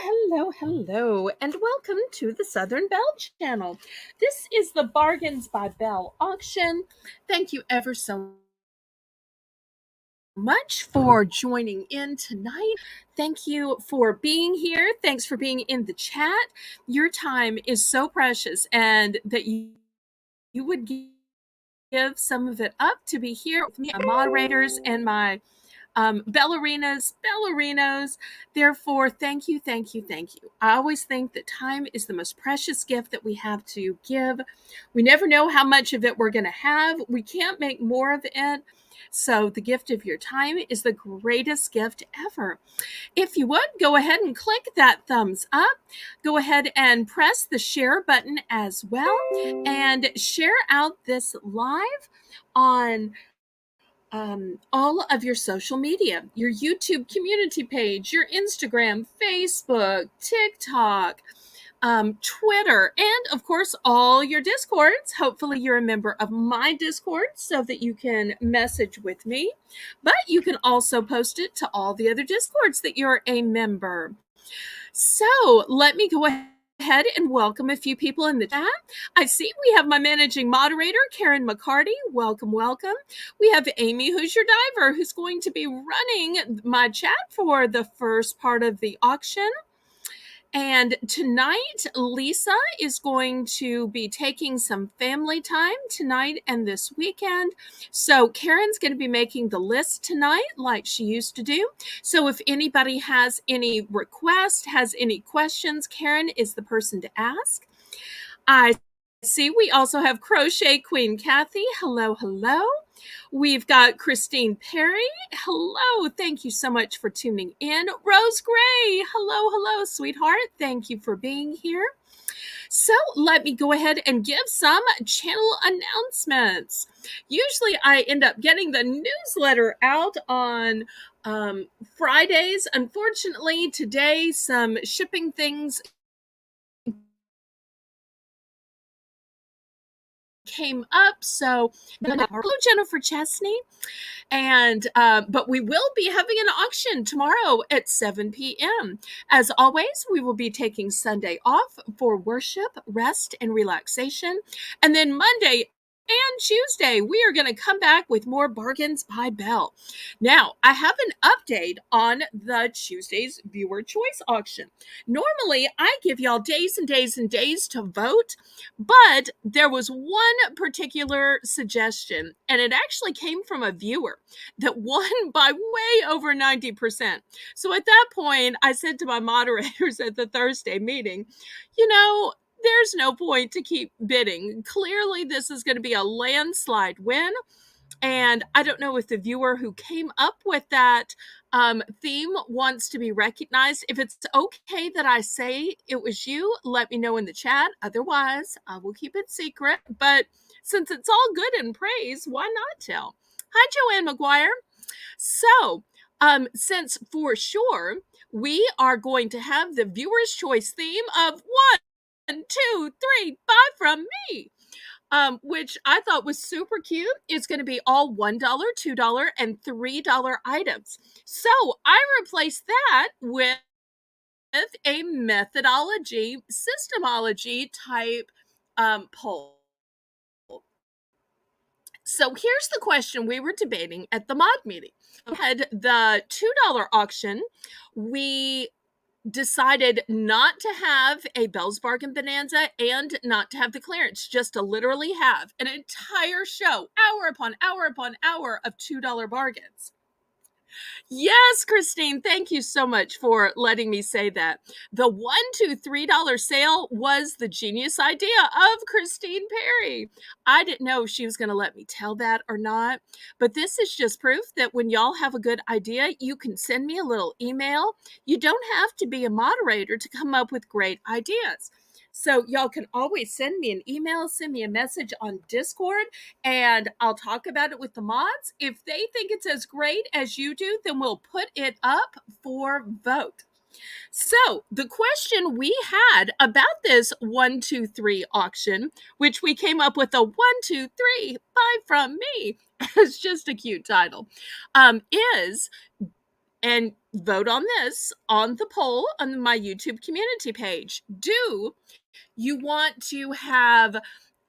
Hello, and welcome to the Southern Belle channel. This is the Bargains by Belle auction. Thank you ever so much for joining in tonight. Thank you for being here. Thanks for being in the chat. Your time is so precious, and that you would give some of it up to be here with me, my moderators, and my ballerinos. Therefore, thank you, thank you, thank you. I always think that time is the most precious gift that we have to give. We never know how much of it we're going to have. We can't make more of it. So the gift of your time is the greatest gift ever. If you would, go ahead and click that thumbs up. Go ahead and press the share button as well, and share out this live on all of your social media, your YouTube community page, your Instagram, Facebook, TikTok, Twitter, and of course, all your Discords. Hopefully, you're a member of my Discord so that you can message with me, but you can also post it to all the other Discords that you're a member. So let me go ahead and welcome a few people in the chat. I see we have my managing moderator, Karen McCarty. Welcome, welcome. We have Amy, who's your diver, who's going to be running my chat for the first part of the auction. And tonight, Lisa is going to be taking some family time tonight and this weekend. So Karen's going to be making the list tonight like she used to do. So if anybody has any requests, has any questions, Karen is the person to ask. I see we also have Crochet Queen Kathy. Hello, hello. We've got Christine Perry. Hello. Thank you so much for tuning in. Rose Gray. Hello, hello, sweetheart. Thank you for being here. So let me go ahead and give some channel announcements. Usually I end up getting the newsletter out on Fridays. Unfortunately, today some shipping things came up, so hello Jennifer Chesney, and but we will be having an auction tomorrow at 7 p.m. As always, we will be taking Sunday off for worship, rest, and relaxation, and then Monday and Tuesday, we are going to come back with more Bargains by Belle. Now, I have an update on the Tuesday's viewer choice auction. Normally, I give y'all days and days and days to vote, but there was one particular suggestion, and it actually came from a viewer that won by way over 90%. So at that point, I said to my moderators at the Thursday meeting, there's no point to keep bidding. Clearly, this is going to be a landslide win. And I don't know if the viewer who came up with that theme wants to be recognized. If it's okay that I say it was you, let me know in the chat. Otherwise, I will keep it secret. But since it's all good and praise, why not tell? Hi, Joanne McGuire. So, since for sure we are going to have the viewer's choice theme of 1, 2, 3, buy from me, which I thought was super cute. It's going to be all $1, $2, and $3 items. So I replaced that with a methodology, systemology type poll. So here's the question we were debating at the mod meeting. We had the $2 auction. We decided not to have a Belle's Bargain Bonanza and not to have the clearance, just to literally have an entire show, hour upon hour upon hour of $2 bargains. Yes, Christine, thank you so much for letting me say that. The $1, $2, $3 sale was the genius idea of Christine Perry. I didn't know if she was going to let me tell that or not, but this is just proof that when y'all have a good idea, you can send me a little email. You don't have to be a moderator to come up with great ideas. So y'all can always send me an email, send me a message on Discord, and I'll talk about it with the mods. If they think it's as great as you do, then we'll put it up for vote. So the question we had about this 1, 2, 3 auction, which we came up with a 1, 2, 3 buy from me, it's just a cute title, is and vote on this on the poll on my YouTube community page. Do you want to have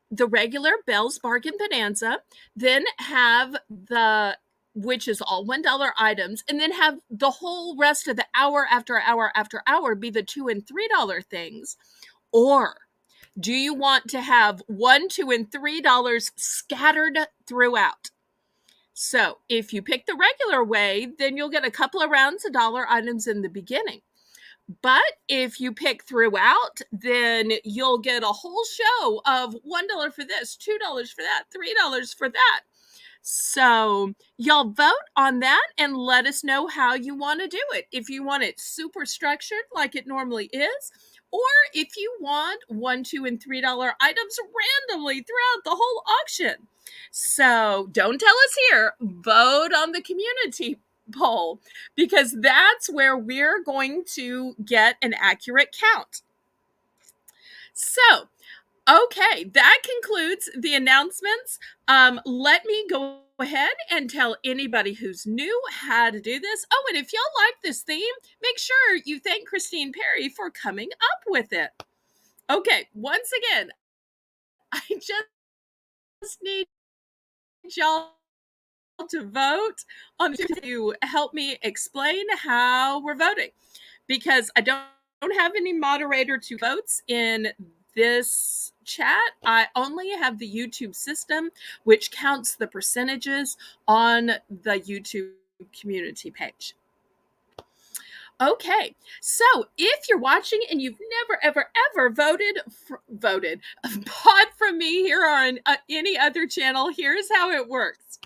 the regular Belle's Bargain Bonanza, then have the, which is all $1 items, and then have the whole rest of the hour after hour after hour be the $2 and $3 things? Or do you want to have $1, $2, and $3 scattered throughout? So if you pick the regular way, then you'll get a couple of rounds of dollar items in the beginning. But if you pick throughout, then you'll get a whole show of $1 for this, $2 for that, $3 for that. So y'all vote on that and let us know how you want to do it. If you want it super structured like it normally is, or if you want $1, $2, and $3 items randomly throughout the whole auction. So don't tell us here, vote on the community poll, because that's where we're going to get an accurate count. So, okay, that concludes the announcements. Let me go ahead and tell anybody who's new how to do this. Oh, and if y'all like this theme, make sure you thank Christine Perry for coming up with it. Okay, once again, I just need y'all to vote on to help me explain how we're voting, because I don't have any moderator to votes in this chat. I only have the YouTube system, which counts the percentages on the YouTube community page. Okay, so if you're watching and you've never, ever, ever bought from me here or on any other channel, here's how it works.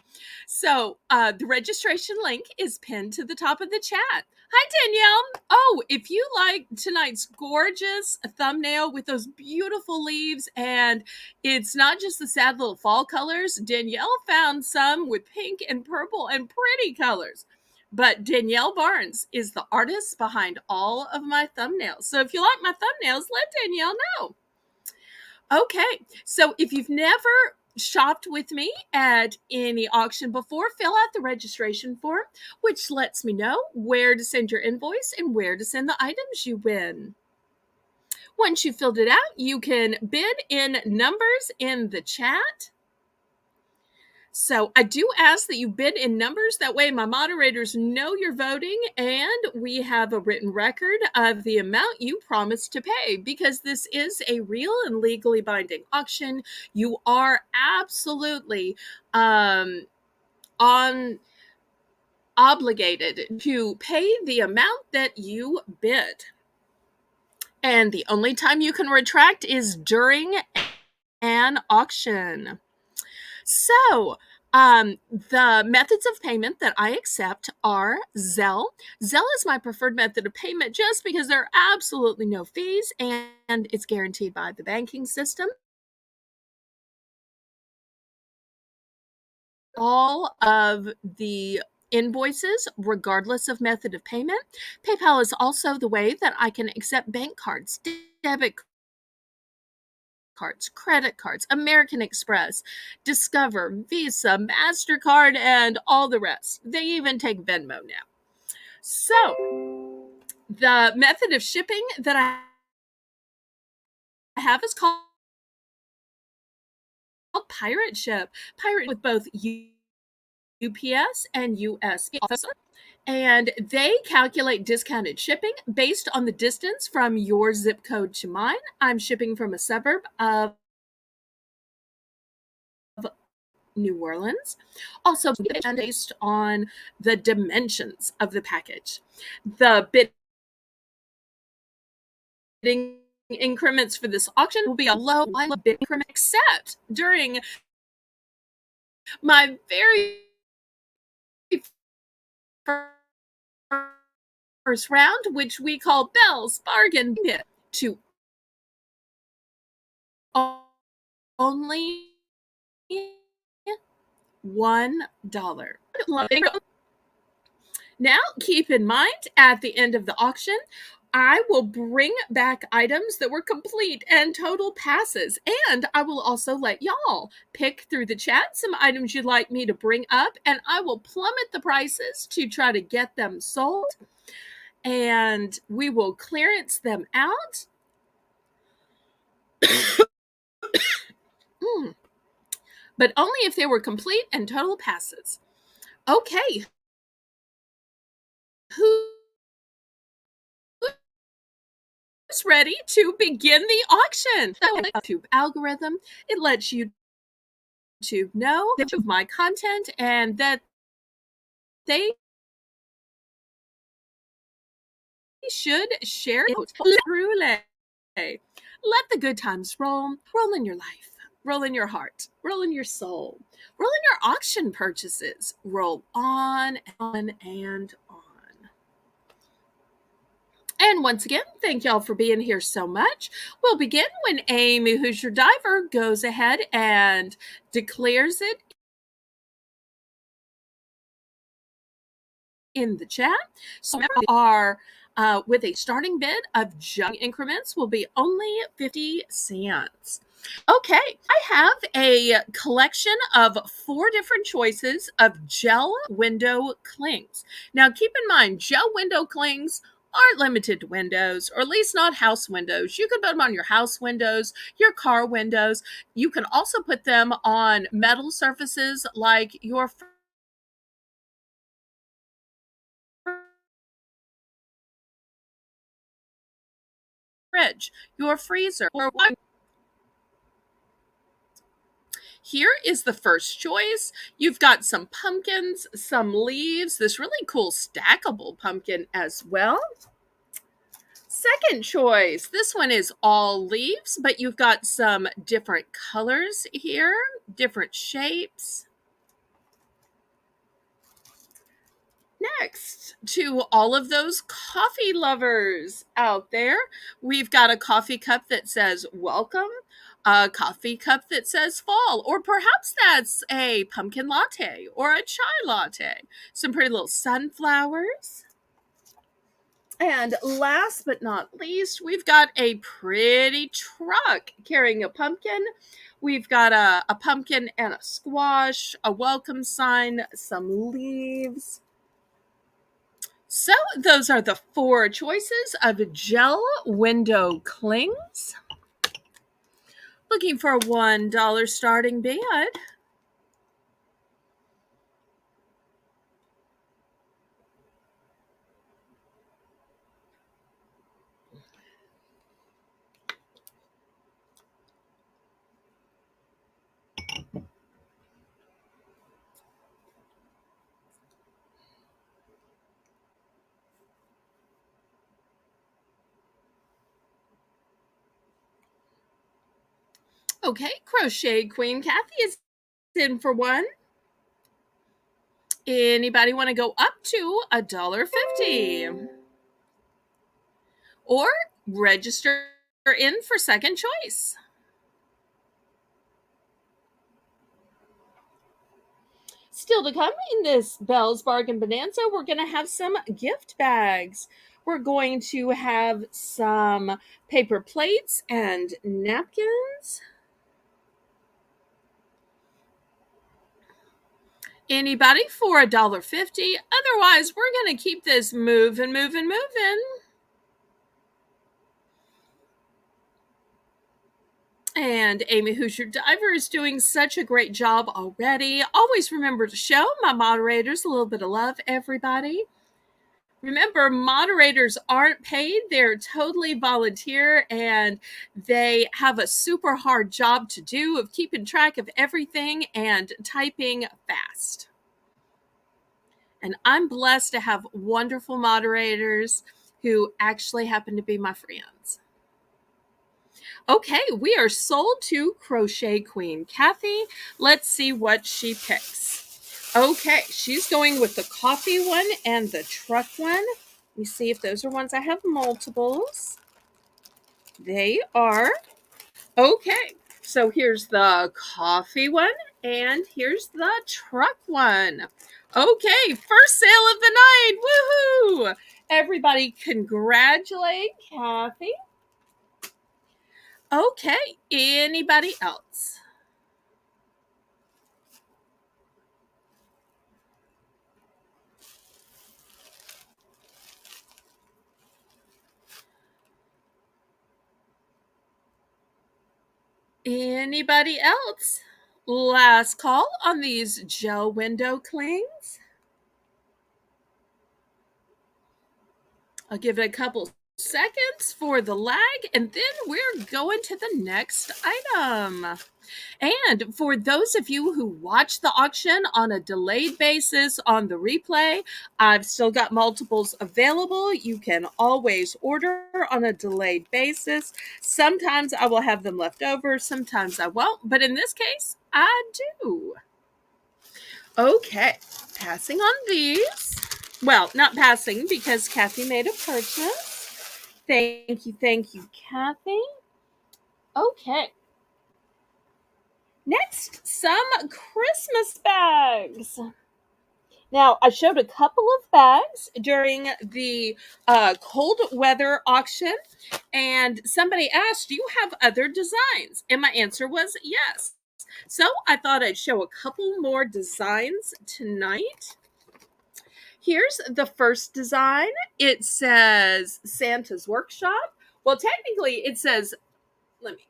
So the registration link is pinned to the top of the chat. Hi, Danielle. Oh, if you like tonight's gorgeous thumbnail with those beautiful leaves, and it's not just the sad little fall colors, Danielle found some with pink and purple and pretty colors. But Danielle Barnes is the artist behind all of my thumbnails. So if you like my thumbnails, let Danielle know. Okay, so if you've never shopped with me at any auction before, fill out the registration form, which lets me know where to send your invoice and where to send the items you win. Once you've filled it out, you can bid in numbers in the chat. So I do ask that you bid in numbers. That way my moderators know you're voting and we have a written record of the amount you promised to pay, because this is a real and legally binding auction. You are absolutely obligated to pay the amount that you bid. And the only time you can retract is during an auction. So, the methods of payment that I accept are Zelle. Zelle is my preferred method of payment just because there are absolutely no fees and it's guaranteed by the banking system. All of the invoices, regardless of method of payment. PayPal is also the way that I can accept bank cards, debit cards, credit cards, American Express, Discover, Visa, MasterCard, and all the rest. They even take Venmo now. So the method of shipping that I have is called Pirate Ship. Pirate with both UPS and USPS. And they calculate discounted shipping based on the distance from your zip code to mine. I'm shipping from a suburb of New Orleans. Also based on the dimensions of the package. The bidding increments for this auction will be a low bid increment, except during my very first round, which we call Belle's Bargain Bid, to only $1. Now, keep in mind, at the end of the auction, I will bring back items that were complete and total passes. And I will also let y'all pick through the chat some items you'd like me to bring up, and I will plummet the prices to try to get them sold. And we will clearance them out. But only if they were complete and total passes. Okay. Who's ready to begin the auction? The YouTube algorithm, it lets YouTube know of my content and that they should share it. Let the good times roll. Roll in your life. Roll in your heart. Roll in your soul. Roll in your auction purchases. Roll on and on. And once again, thank y'all for being here so much. We'll begin when Amy, who's your diver, goes ahead and declares it in the chat. So our with a starting bid of junk increments will be only 50 cents. Okay, I have a collection of 4 different choices of gel window clings. Now, keep in mind, gel window clings aren't limited to windows, or at least not house windows. You can put them on your house windows, your car windows. You can also put them on metal surfaces like your fridge, your freezer, or here is the first choice. You've got some pumpkins, some leaves, this really cool stackable pumpkin as well. Second choice, this one is all leaves, but you've got some different colors here, different shapes. Next, to all of those coffee lovers out there, we've got a coffee cup that says welcome, a coffee cup that says fall, or perhaps that's a pumpkin latte or a chai latte. Some pretty little sunflowers. And last but not least, we've got a pretty truck carrying a pumpkin. We've got a pumpkin and a squash, a welcome sign, some leaves. So those are the 4 choices of gel window clings. Looking for a $1 starting bid. Okay, Crochet Queen Kathy is in for 1. Anybody want to go up to $1.50? Or register in for second choice. Still to come in this Belle's Bargain Bonanza, we're going to have some gift bags. We're going to have some paper plates and napkins. Anybody for $1.50? Otherwise, we're going to keep this moving. And Amy, who's your diver, is doing such a great job already. Always remember to show my moderators a little bit of love, everybody. Remember, moderators aren't paid. They're totally volunteer, and they have a super hard job to do of keeping track of everything and typing fast. And I'm blessed to have wonderful moderators who actually happen to be my friends. Okay, we are sold to Crochet Queen Kathy. Let's see what she picks. Okay, she's going with the coffee one and the truck one. Let me see if those are ones I have multiples. They are. Okay, so here's the coffee one and here's the truck one. Okay, first sale of the night. Woohoo! Everybody congratulate Kathy. Okay, anybody else? Anybody else? Last call on these gel window clings. I'll give it a couple seconds for the lag, and then we're going to the next item. And for those of you who watch the auction on a delayed basis on the replay, I've still got multiples available. You can always order on a delayed basis. Sometimes I will have them left over, sometimes I won't, but in this case, I do. Okay, passing on these. Well, not passing because Kathy made a purchase. Thank you, Kathy. Okay. Next, some Christmas bags. Now, I showed a couple of bags during the cold weather auction, and somebody asked, do you have other designs? And my answer was yes. So I thought I'd show a couple more designs tonight. Here's the first design. It says Santa's Workshop. Well, technically it says, let me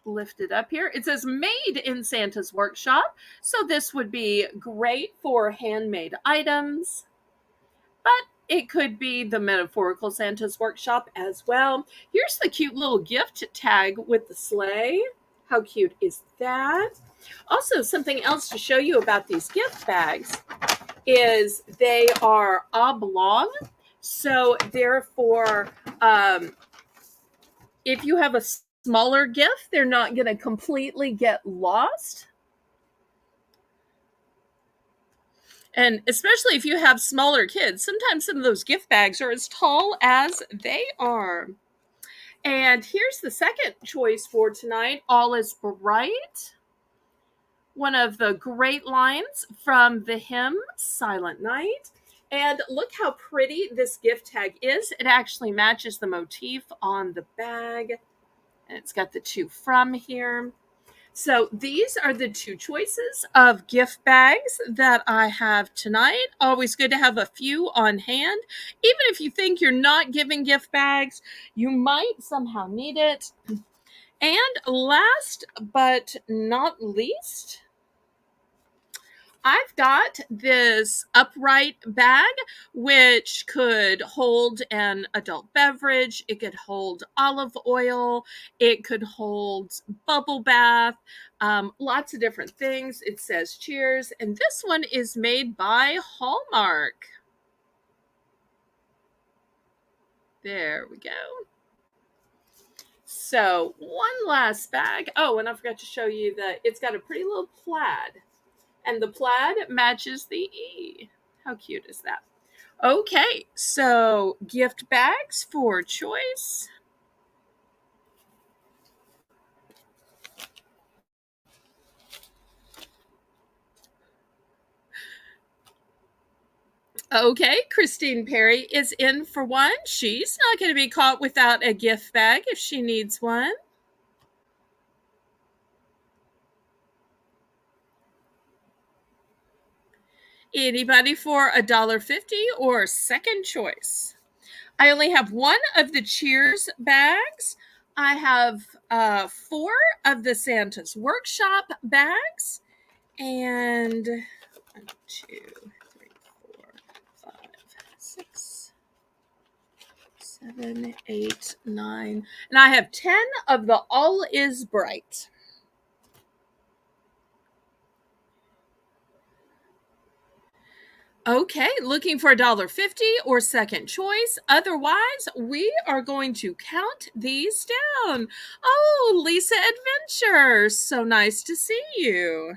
lift it up here. It says made in Santa's Workshop. So this would be great for handmade items, but it could be the metaphorical Santa's Workshop as well. Here's the cute little gift tag with the sleigh. How cute is that? Also, something else to show you about these gift bags is they are oblong. So therefore, if you have a smaller gift, they're not going to completely get lost. And especially if you have smaller kids, sometimes some of those gift bags are as tall as they are. And here's the second choice for tonight, All is Bright. One of the great lines from the hymn, Silent Night. And look how pretty this gift tag is. It actually matches the motif on the bag. And it's got the to from here. So these are the two choices of gift bags that I have tonight. Always good to have a few on hand. Even if you think you're not giving gift bags, you might somehow need it. And last but not least, I've got this upright bag, which could hold an adult beverage. It could hold olive oil. It could hold bubble bath, lots of different things. It says cheers. And this one is made by Hallmark. There we go. So one last bag. Oh, and I forgot to show you that it's got a pretty little plaid. And the plaid matches the E. How cute is that? Okay, so gift bags for choice. Okay, Christine Perry is in for one. She's not going to be caught without a gift bag if she needs one. Anybody for $1.50 or second choice? I only have one of the Cheers bags. I have 4 of the Santa's Workshop bags. And 1, 2, 3, 4, 5, 6, 7, 8, 9. And I have 10 of the All is Bright. Okay, looking for $1.50 or second choice. Otherwise, we are going to count these down. Oh, Lisa Adventure, so nice to see you.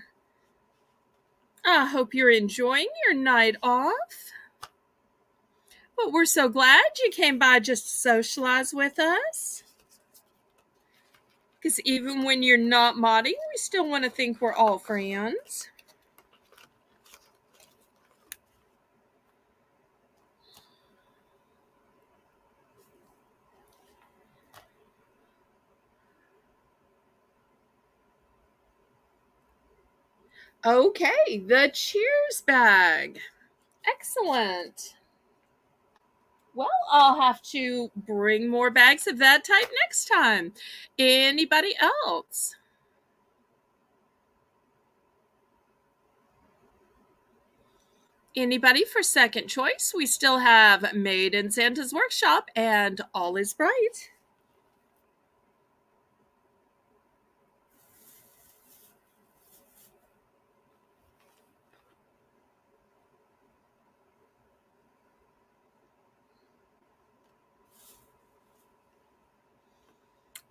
I hope you're enjoying your night off. But we're so glad you came by just to socialize with us. Because even when you're not modding, we still want to think we're all friends. Okay, the cheers bag. Excellent. Well, I'll have to bring more bags of that type next time. Anybody else? Anybody for second choice? We still have Made in Santa's Workshop and All is Bright.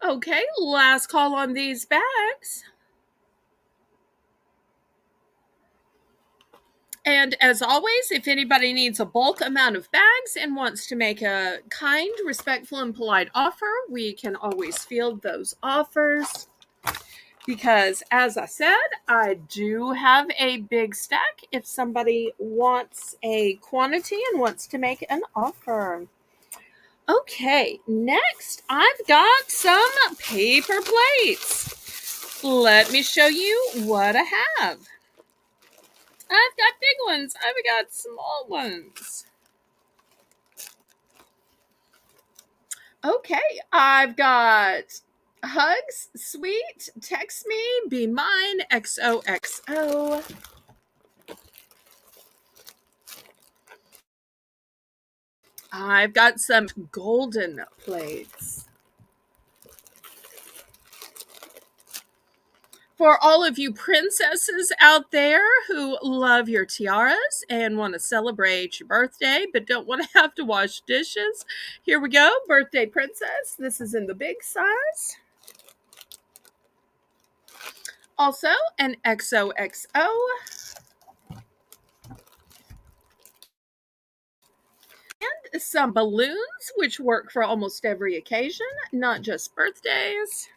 Okay, last call on these bags. And as always, if anybody needs a bulk amount of bags and wants to make a kind, respectful, and polite offer, we can always field those offers. Because, as I said, I do have a big stack if somebody wants a quantity and wants to make an offer. Okay, next I've got some paper plates. Let me show you what I have. I've got big ones, I've got small ones. Okay, I've got hugs, sweet, text me, be mine, XOXO. I've got some golden plates. For all of you princesses out there who love your tiaras and want to celebrate your birthday but don't want to have to wash dishes, here we go. Birthday princess. This is in the big size. Also, an XOXO. And some balloons, which work for almost every occasion, not just birthdays.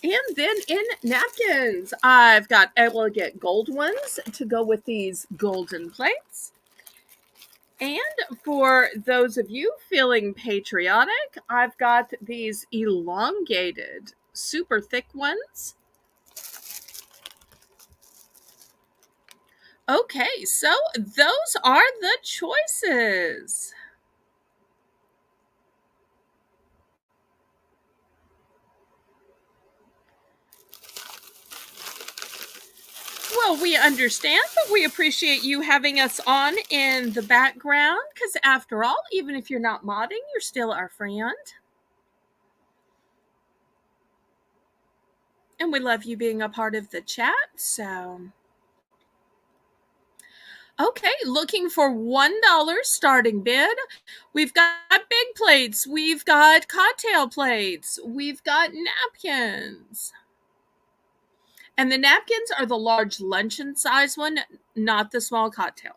And then in napkins, I've got elegant gold ones to go with these golden plates. And for those of you feeling patriotic, I've got these elongated, super thick ones. Okay, so those are the choices. Well, we understand, but we appreciate you having us on in the background because, after all, even if you're not modding, you're still our friend. And we love you being a part of the chat. So, okay, looking for $1 starting bid. We've got big plates, we've got cocktail plates, we've got napkins. And the napkins are the large luncheon size one, not the small cocktail.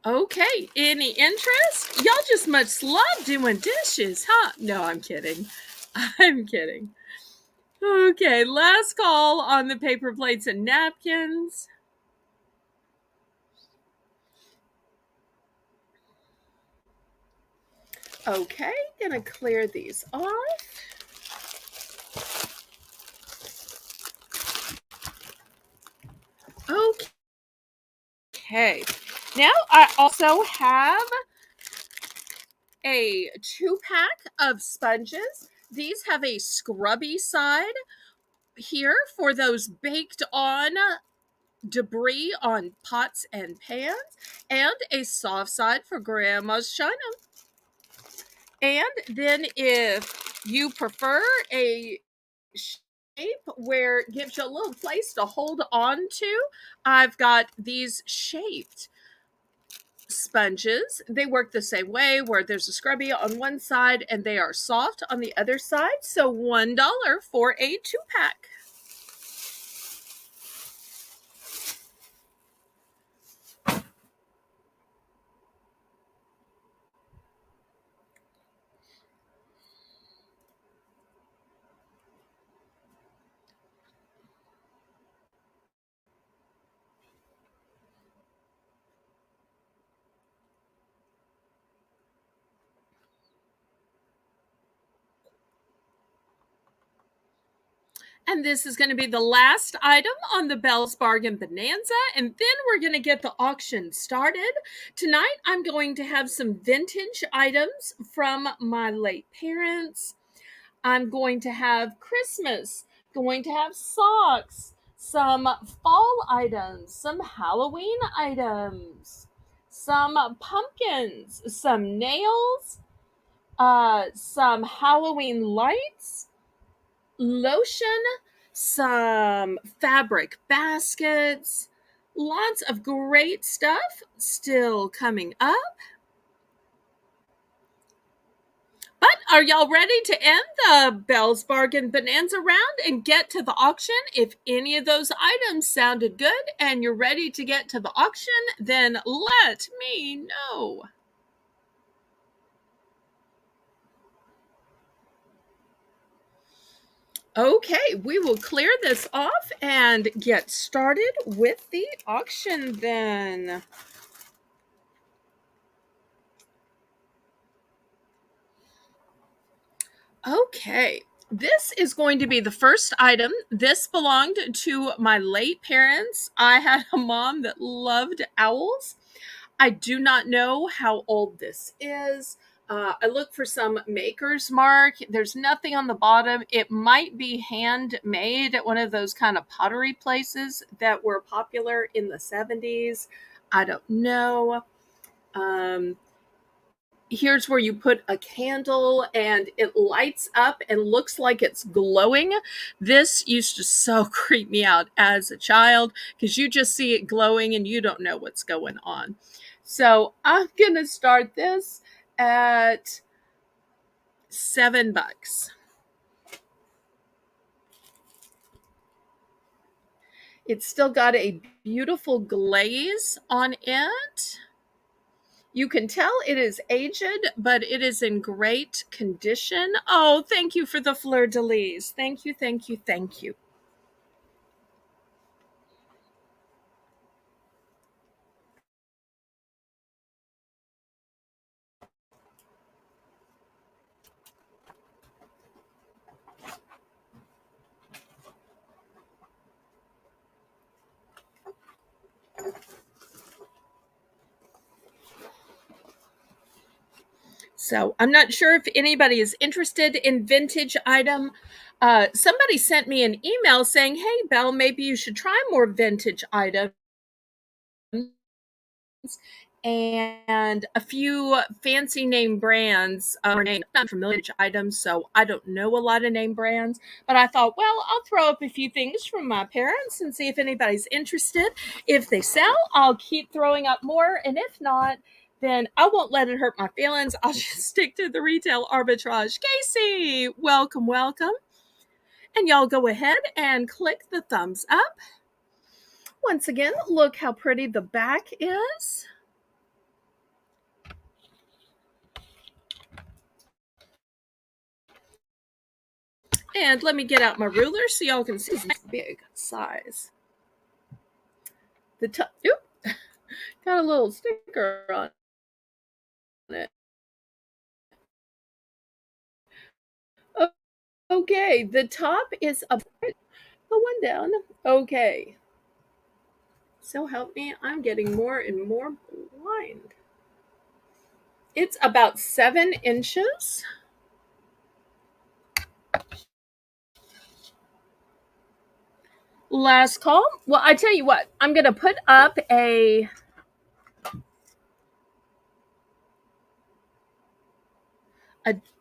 Okay, any interest? Y'all just must love doing dishes, huh? No, I'm kidding. I'm kidding. Okay, last call on the paper plates and napkins. Okay, gonna clear these off. Okay, now I also have a 2-pack of sponges. These have a scrubby side here for those baked on debris on pots and pans, and a soft side for grandma's china. And then if you prefer a shape where it gives you a little place to hold on to, I've got these shaped sponges. They work the same way, where there's a scrubby on one side and they are soft on the other side. So $1 for a 2-pack. And this is going to be the last item on the Belle's Bargain Bonanza. And then we're going to get the auction started. Tonight, I'm going to have some vintage items from my late parents. I'm going to have Christmas, going to have socks, some fall items, some Halloween items, some pumpkins, some nails, some Halloween lights, lotion, some fabric baskets, lots of great stuff still coming up. But are y'all ready to end the Belle's Bargain Bonanza round and get to the auction? If any of those items sounded good and you're ready to get to the auction, then let me know. Okay, we will clear this off and get started with the auction then. Okay, this is going to be the first item. This belonged to my late parents. I had a mom that loved owls. I do not know how old this is. I look for some maker's mark. There's nothing on the bottom. It might be handmade at one of those kind of pottery places that were popular in the 70s. I don't know. Um, Here's where you put a candle and it lights up and looks like it's glowing. This used to so creep me out as a child because you just see it glowing and you don't know what's going on. So I'm going to start this at $7. It's still got a beautiful glaze on it. You can tell it is aged, but it is in great condition. Oh, thank you for the fleur-de-lis. Thank you, thank you, thank you. So I'm not sure if anybody is interested in vintage item. Somebody sent me an email saying, hey, Belle, maybe you should try more vintage items. And a few fancy name brands are not familiar with items, so I don't know a lot of name brands. But I thought, well, I'll throw up a few things from my parents and see if anybody's interested. If they sell, I'll keep throwing up more, and if not, then I won't let it hurt my feelings. I'll just stick to the retail arbitrage. Casey, welcome, welcome. And y'all go ahead and click the thumbs up. Once again, look how pretty the back is. And let me get out my ruler so y'all can see this big size. The top, got a little sticker on it. Okay, the top is up. The one down. Okay. So help me, I'm getting more and more blind. It's about 7 inches. Last call. Well, I tell you what, I'm going to put up a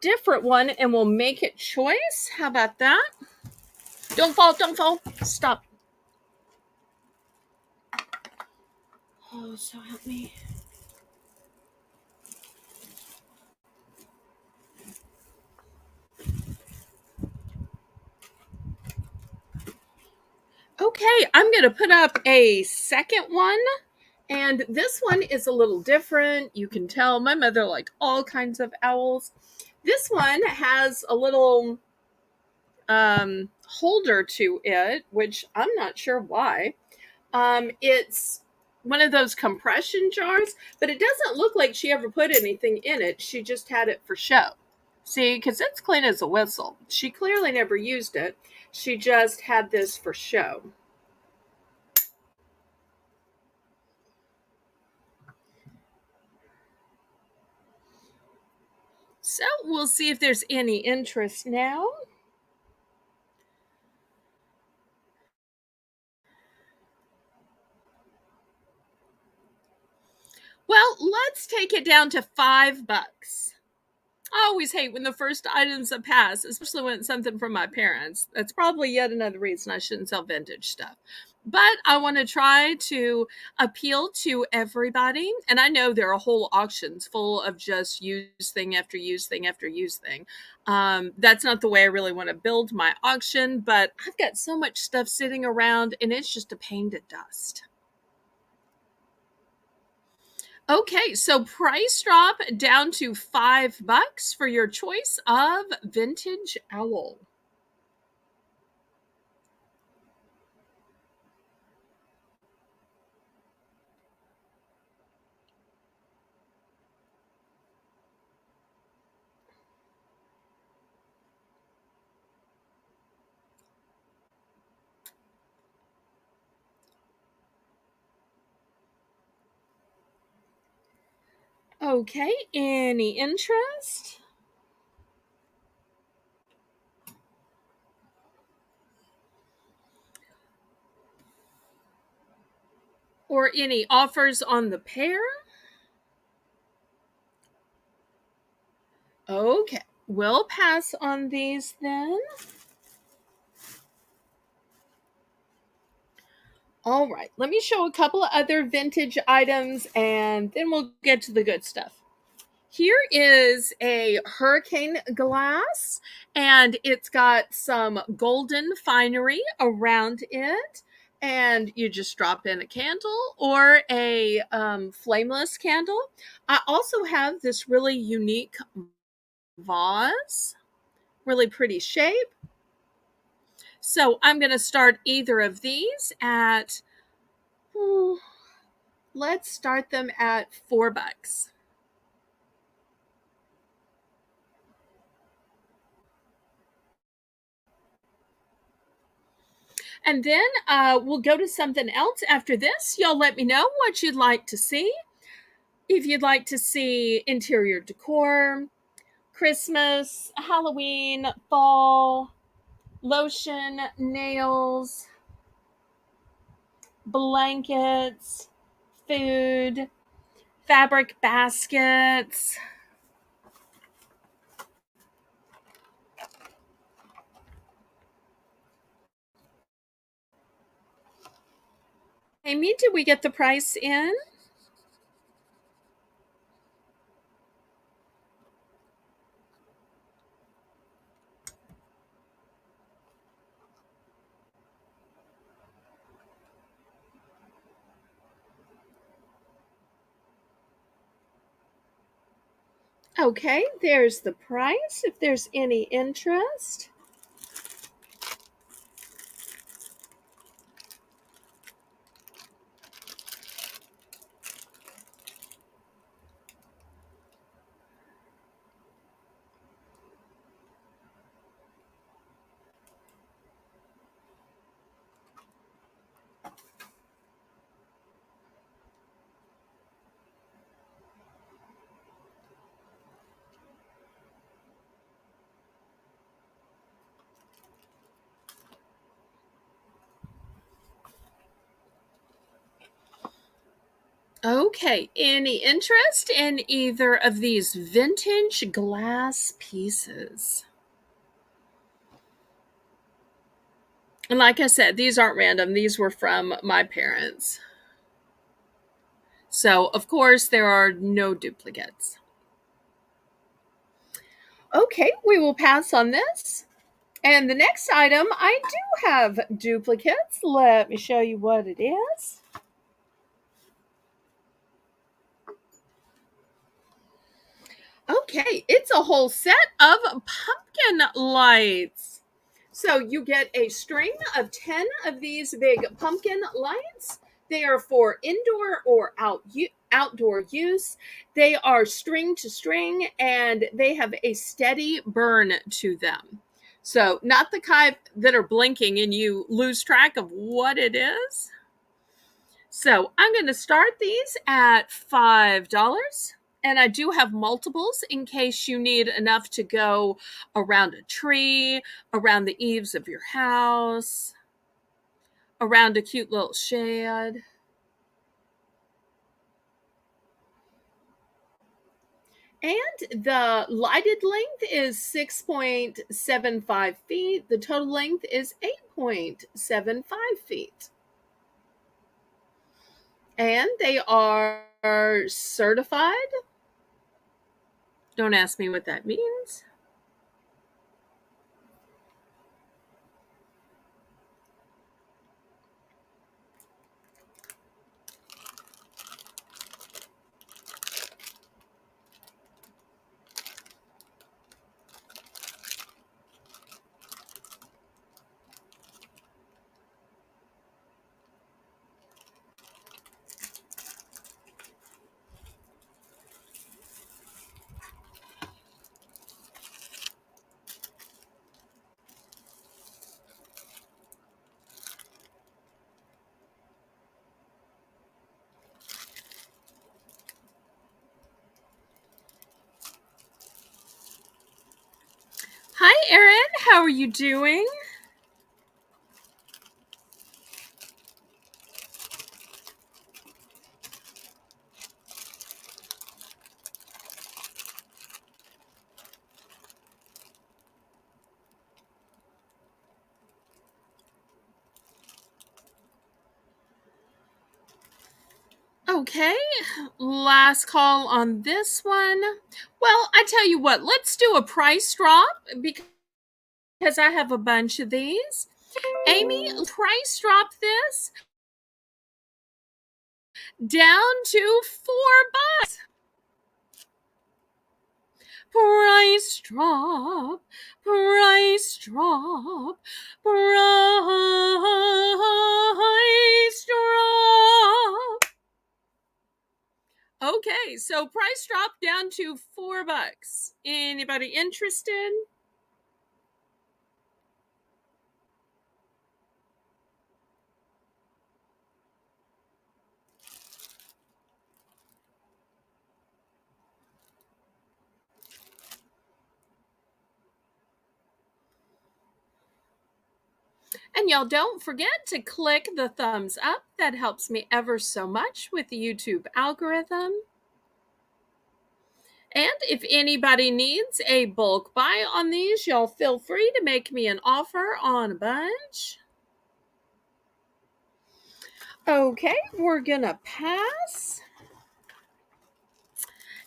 different one and we'll make it choice. How about that? Don't fall, don't fall. Stop. Oh, so help me. Okay, I'm going to put up a second one. And this one is a little different. You can tell my mother liked all kinds of owls. This one has a little holder to it, which I'm not sure why. It's one of those compression jars, but it doesn't look like she ever put anything in it. She just had it for show. See, because it's clean as a whistle. She clearly never used it. She just had this for show. So we'll see if there's any interest now. Well, let's take it down to $5. I always hate when the first items a pass, especially when it's something from my parents. That's probably yet another reason I shouldn't sell vintage stuff. But I want to try to appeal to everybody. And I know there are whole auctions full of just used thing after used thing after used thing. That's not the way I really want to build my auction, but I've got so much stuff sitting around and it's just a pain to dust. Okay, so price drop down to $5 for your choice of vintage owl. Okay, any interest? Or any offers on the pair? Okay, we'll pass on these then. All right, let me show a couple of other vintage items and then we'll get to the good stuff. Here is a hurricane glass, and it's got some golden finery around it. And you just drop in a candle or a flameless candle. I also have this really unique vase, really pretty shape. So I'm going to start either of these at, oh, let's start them at $4. And then we'll go to something else after this. Y'all let me know what you'd like to see. If you'd like to see interior decor, Christmas, Halloween, fall, lotion, nails, blankets, food, fabric baskets. Amy, did we get the price in? Okay, there's the price if there's any interest. Okay, any interest in either of these vintage glass pieces? And like I said, these aren't random, these were from my parents. So, of course, there are no duplicates. Okay, we will pass on this. And the next item, I do have duplicates. Let me show you what it is. Okay, it's a whole set of pumpkin lights. So you get a string of 10 of these big pumpkin lights. They are for indoor or outdoor use. They are string to string and they have a steady burn to them. So, not the kind that are blinking and you lose track of what it is. So, I'm going to start these at $5. And I do have multiples in case you need enough to go around a tree, around the eaves of your house, around a cute little shed. And the lighted length is 6.75 feet. The total length is 8.75 feet. And they are certified. Don't ask me what that means. Hi, Erin. How are you doing? Okay, last call on this one. Well, I tell you what, let's do a price drop because I have a bunch of these. Amy, price drop this down to $4. Price drop, price drop, price drop. Okay, so price drop down to $4. Anybody interested? And y'all don't forget to click the thumbs up. That helps me ever so much with the YouTube algorithm. And if anybody needs a bulk buy on these, y'all feel free to make me an offer on a bunch. Okay, we're gonna pass.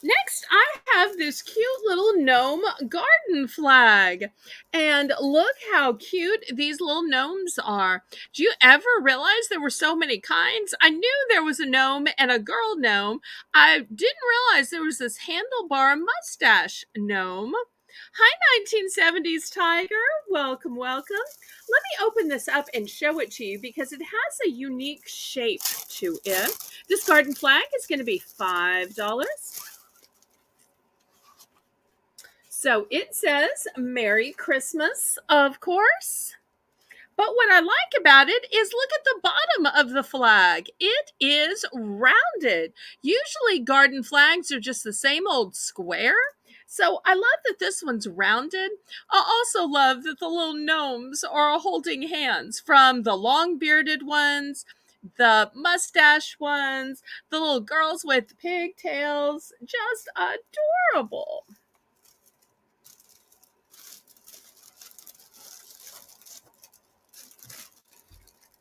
Next, I have this cute little gnome garden flag. And look how cute these little gnomes are. Do you ever realize there were so many kinds? I knew there was a gnome and a girl gnome. I didn't realize there was this handlebar mustache gnome. Hi, 1970s Tiger. Welcome, welcome. Let me open this up and show it to you because it has a unique shape to it. This garden flag is going to be $5. So it says Merry Christmas, of course. But what I like about it is look at the bottom of the flag. It is rounded. Usually garden flags are just the same old square. So I love that this one's rounded. I also love that the little gnomes are holding hands, from the long bearded ones, the mustache ones, the little girls with pigtails. Just adorable.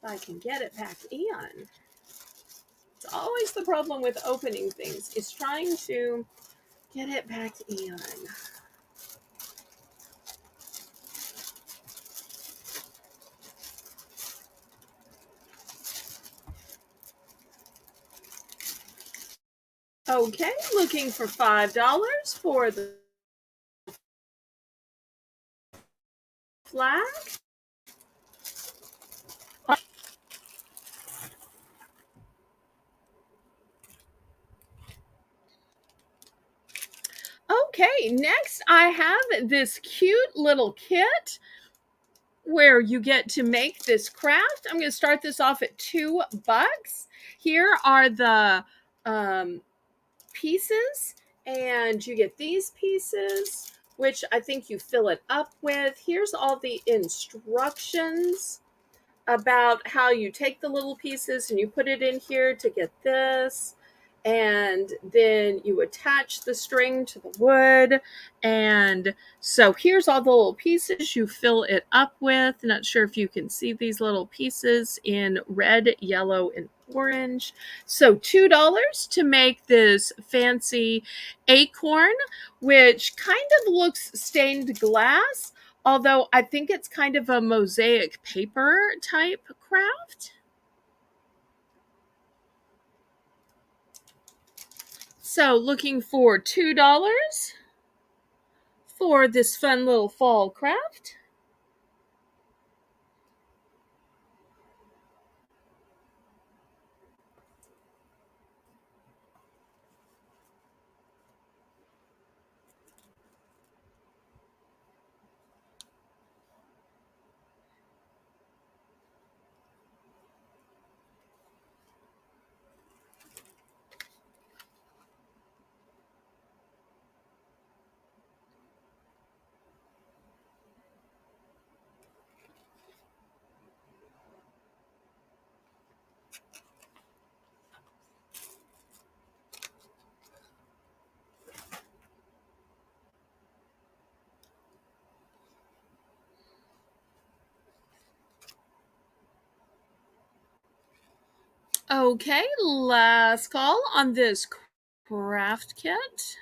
If I can get it back in. It's always the problem with opening things, is trying to get it back in. Okay, looking for $5 for the flag. Okay, next I have this cute little kit. where you get to make this craft. I'm going to start this off at $2. Here are the pieces, and you get these pieces, which I think you fill it up with. Here's all the instructions about how you take the little pieces and you put it in here to get this. And then you attach the string to the wood. And so here's all the little pieces you fill it up with. Not sure if you can see these little pieces in red, yellow, and orange. So $2 to make this fancy acorn, which kind of looks stained glass, although I think it's kind of a mosaic paper type craft. So looking for $2 for this fun little fall craft. Okay, last call on this craft kit.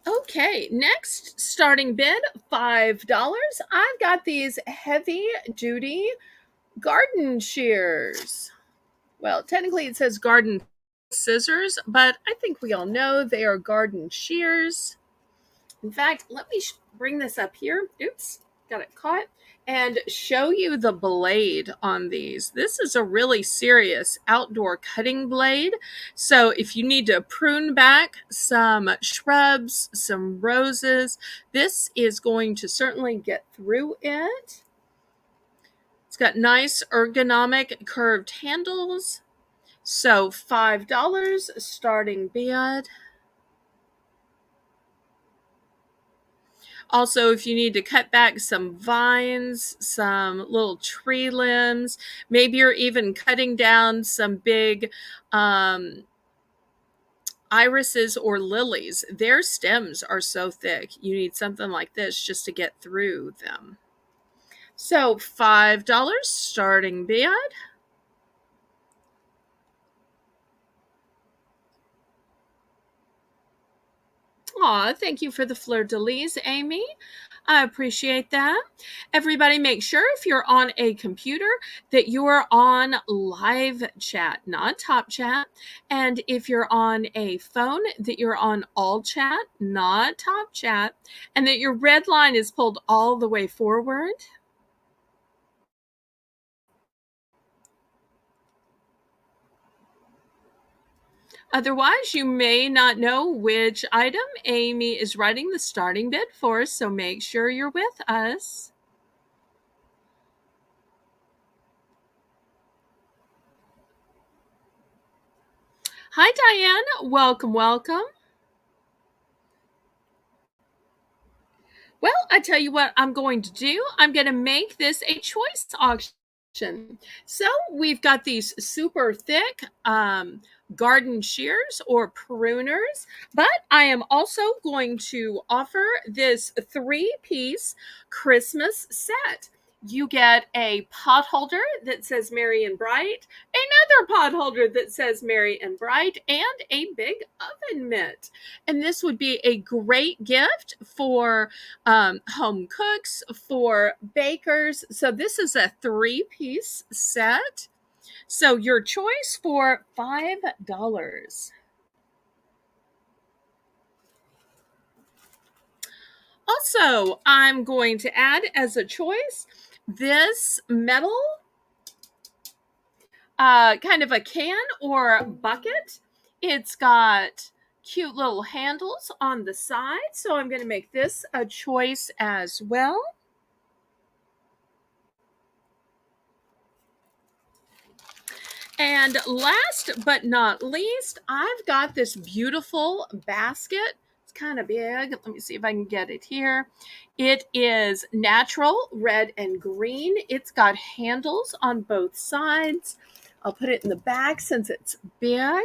Okay, next starting bid, $5. I've got these heavy duty garden shears. Well, technically it says garden scissors, but I think we all know they are garden shears. In fact, let me bring this up here. Oops, got it caught. And show you the blade on these. This is a really serious outdoor cutting blade. So if you need to prune back some shrubs, some roses, this is going to certainly get through it. It's got nice ergonomic curved handles. So $5 starting bid. Also, if you need to cut back some vines, some little tree limbs, maybe you're even cutting down some big irises or lilies. Their stems are so thick. You need something like this just to get through them. So $5 starting bid. Aw, thank you for the fleur-de-lis, Amy. I appreciate that. Everybody make sure if you're on a computer that you're on live chat, not top chat. And if you're on a phone, that you're on all chat, not top chat. And that your red line is pulled all the way forward. Otherwise, you may not know which item Amy is writing the starting bid for, so make sure you're with us. Hi, Diane. Welcome, welcome. Well, I tell you what I'm going to do. I'm going to make this a choice auction. So we've got these super thick garden shears or pruners, but I am also going to offer this 3-piece Christmas set. You get a pot holder that says Merry and Bright, another pot holder that says Merry and Bright, and a big oven mitt. And this would be a great gift for home cooks, for bakers. So this is a 3-piece set. So your choice for $5. Also, I'm going to add as a choice this metal kind of a can or bucket. It's got cute little handles on the side. So I'm going to make this a choice as well. And last but not least, I've got this beautiful basket. It's kind of big. Let me see if I can get it here. It is natural red and green. It's got handles on both sides. I'll put it in the back since it's big.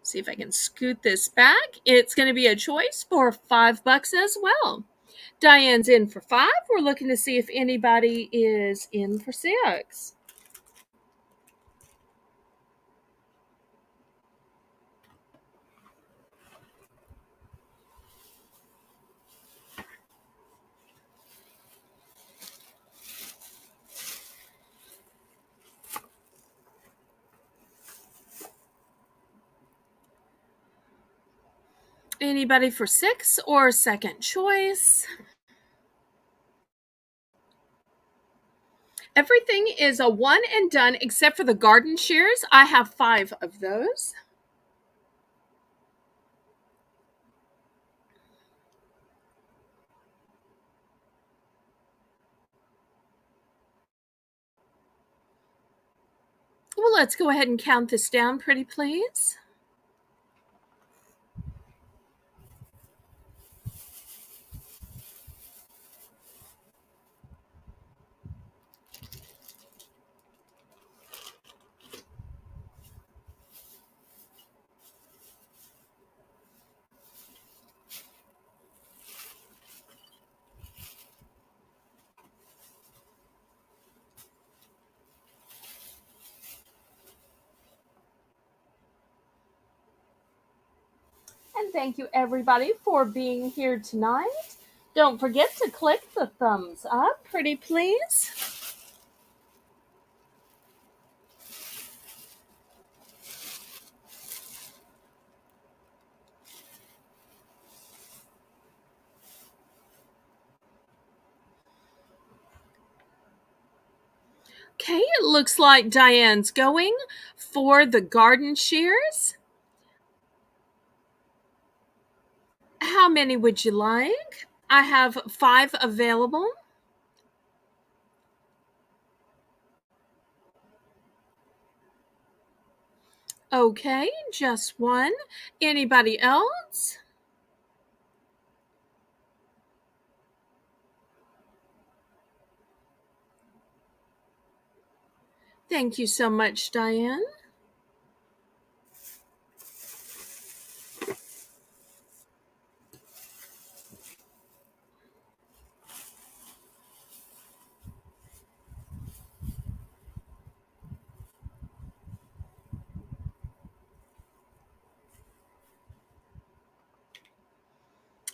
See if I can scoot this back. It's going to be a choice for $5 as well. Diane's in for 5. We're looking to see if anybody is in for 6. Anybody for 6 or second choice? Everything is a one and done except for the garden shears. I have 5 of those. Well, let's go ahead and count this down, pretty please. And thank you, everybody, for being here tonight. Don't forget to click the thumbs up, pretty please. Okay, it looks like Diane's going for the garden shears. How many would you like? I have 5 available. Okay, just 1. Anybody else? Thank you so much, Diane.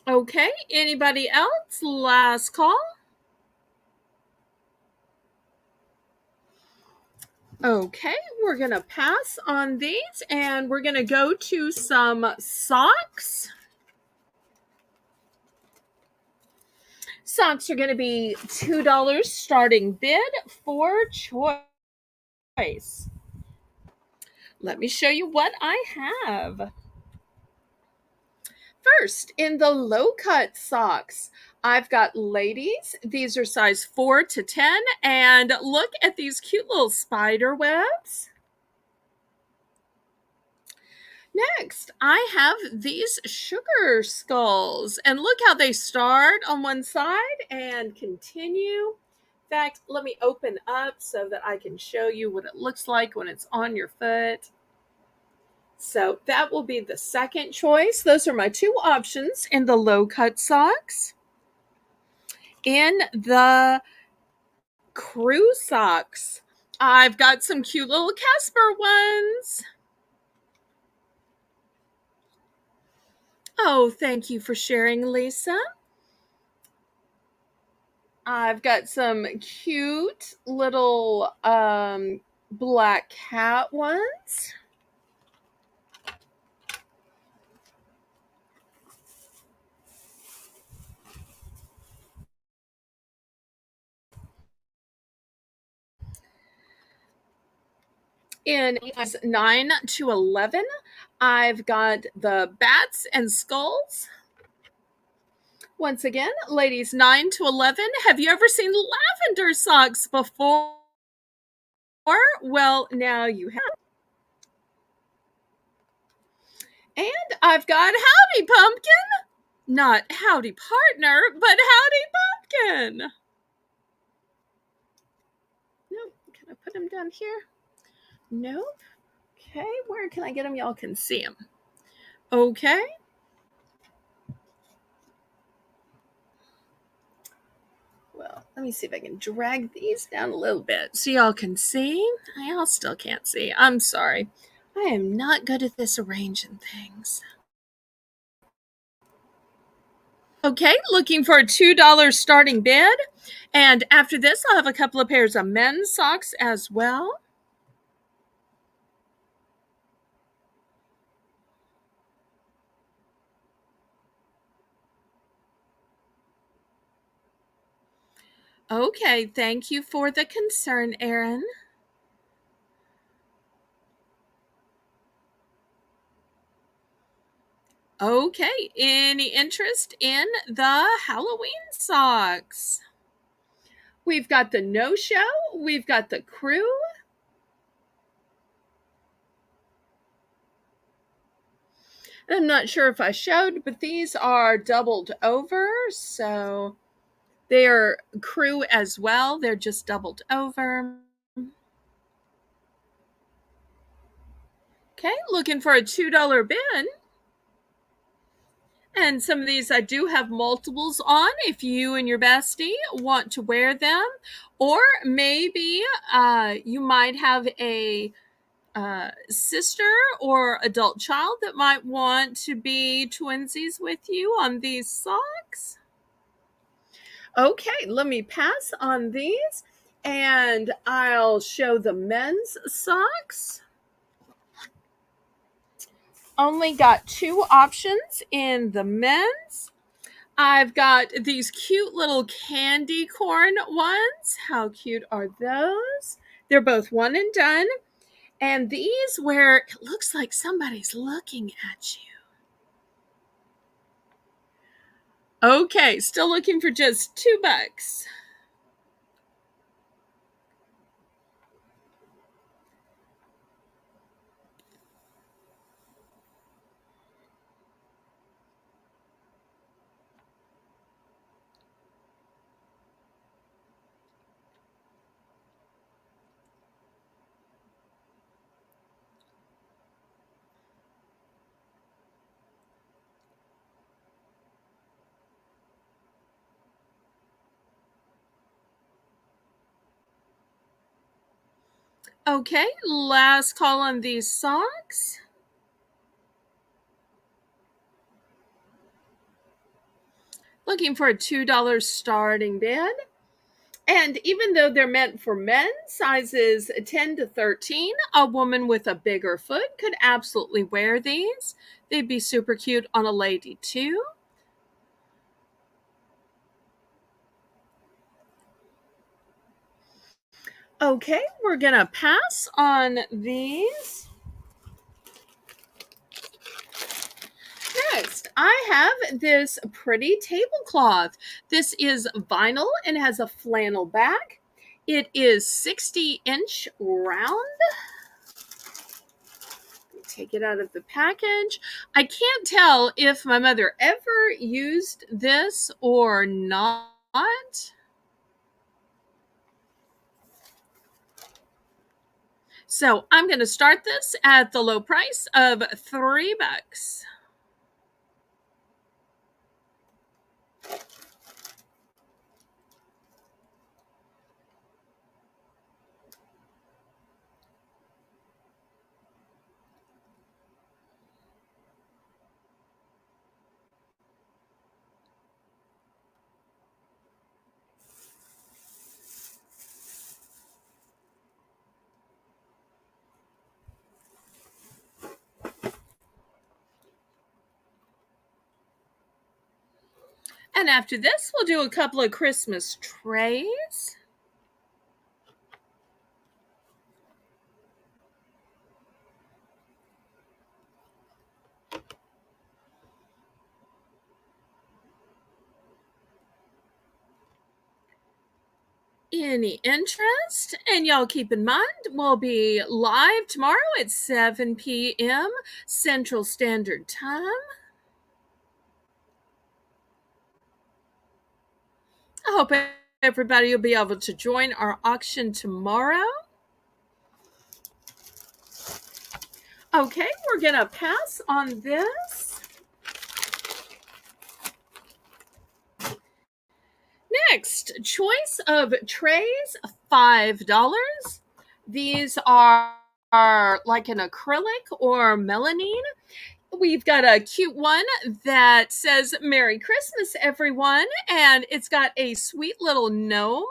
Okay, anybody else? Last call. Okay, we're going to pass on these and we're going to go to some socks. Socks are going to be $2 starting bid for choice. Let me show you what I have. First, in the low cut socks, I've got ladies. These are size 4 to 10. And look at these cute little spider webs. Next, I have these sugar skulls. And look how they start on one side and continue. In fact, let me open up so that I can show you what it looks like when it's on your foot. So that will be the second choice. Those are my 2 options in the low cut socks. In the crew socks, I've got some cute little Casper ones. Oh, thank you for sharing, Lisa. I've got some cute little black cat ones. In size 9 to 11, I've got the bats and skulls. Once again, ladies 9 to 11, have you ever seen lavender socks before? Well, now you have. And I've got Howdy Pumpkin. Not Howdy Partner, but Howdy Pumpkin. No, can I put him down here? Nope. Okay, where can I get him? Y'all can see him. Okay. Well, let me see if I can drag these down a little bit so y'all can see. Y'all still can't see. I'm sorry. I am not good at this arranging things. Okay, looking for a $2 starting bid. And after this, I'll have a couple of pairs of men's socks as well. Okay, thank you for the concern, Erin. Okay, any interest in the Halloween socks? We've got the no-show, we've got the crew. I'm not sure if I showed, but these are doubled over, so they're crew as well. They're just doubled over. Okay, looking for a $2 bid. And some of these I do have multiples on if you and your bestie want to wear them. Or maybe you might have a sister or adult child that might want to be twinsies with you on these socks. Okay, let me pass on these and I'll show the men's socks. Only got 2 options in the men's. I've got these cute little candy corn ones. How cute are those? They're both one and done. And these where it looks like somebody's looking at you. Okay, still looking for just $2. Okay, last call on these socks. Looking for a $2 starting bid. And even though they're meant for men, sizes 10 to 13, a woman with a bigger foot could absolutely wear these. They'd be super cute on a lady too. Okay, we're gonna pass on these. Next, I have this pretty tablecloth. This is vinyl and has a flannel back. It is 60-inch round. Take it out of the package. I can't tell if my mother ever used this or not. So I'm going to start this at the low price of $3. And after this, we'll do a couple of Christmas trays. Any interest? And y'all keep in mind, we'll be live tomorrow at 7 p.m. Central Standard Time. I hope everybody will be able to join our auction tomorrow. Okay, we're going to pass on this. Next, choice of trays, $5. These are like an acrylic or melamine. We've got a cute one that says Merry Christmas, everyone, and it's got a sweet little gnome.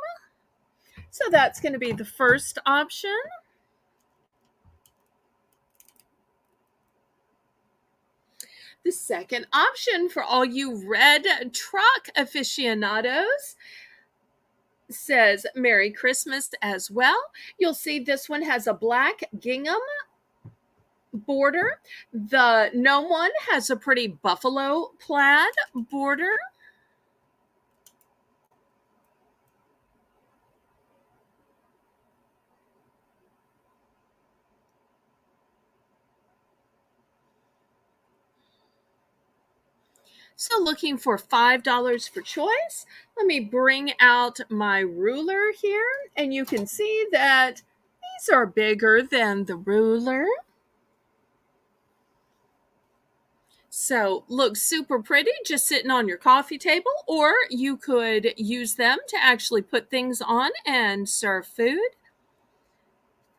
So that's going to be the first option. The second option for all you red truck aficionados says Merry Christmas as well. You'll see this one has a black gingham border. The gnome one has a pretty buffalo plaid border. So looking for $5 for choice. Let me bring out my ruler here, and you can see that these are bigger than the ruler. So looks super pretty just sitting on your coffee table, or you could use them to actually put things on and serve food.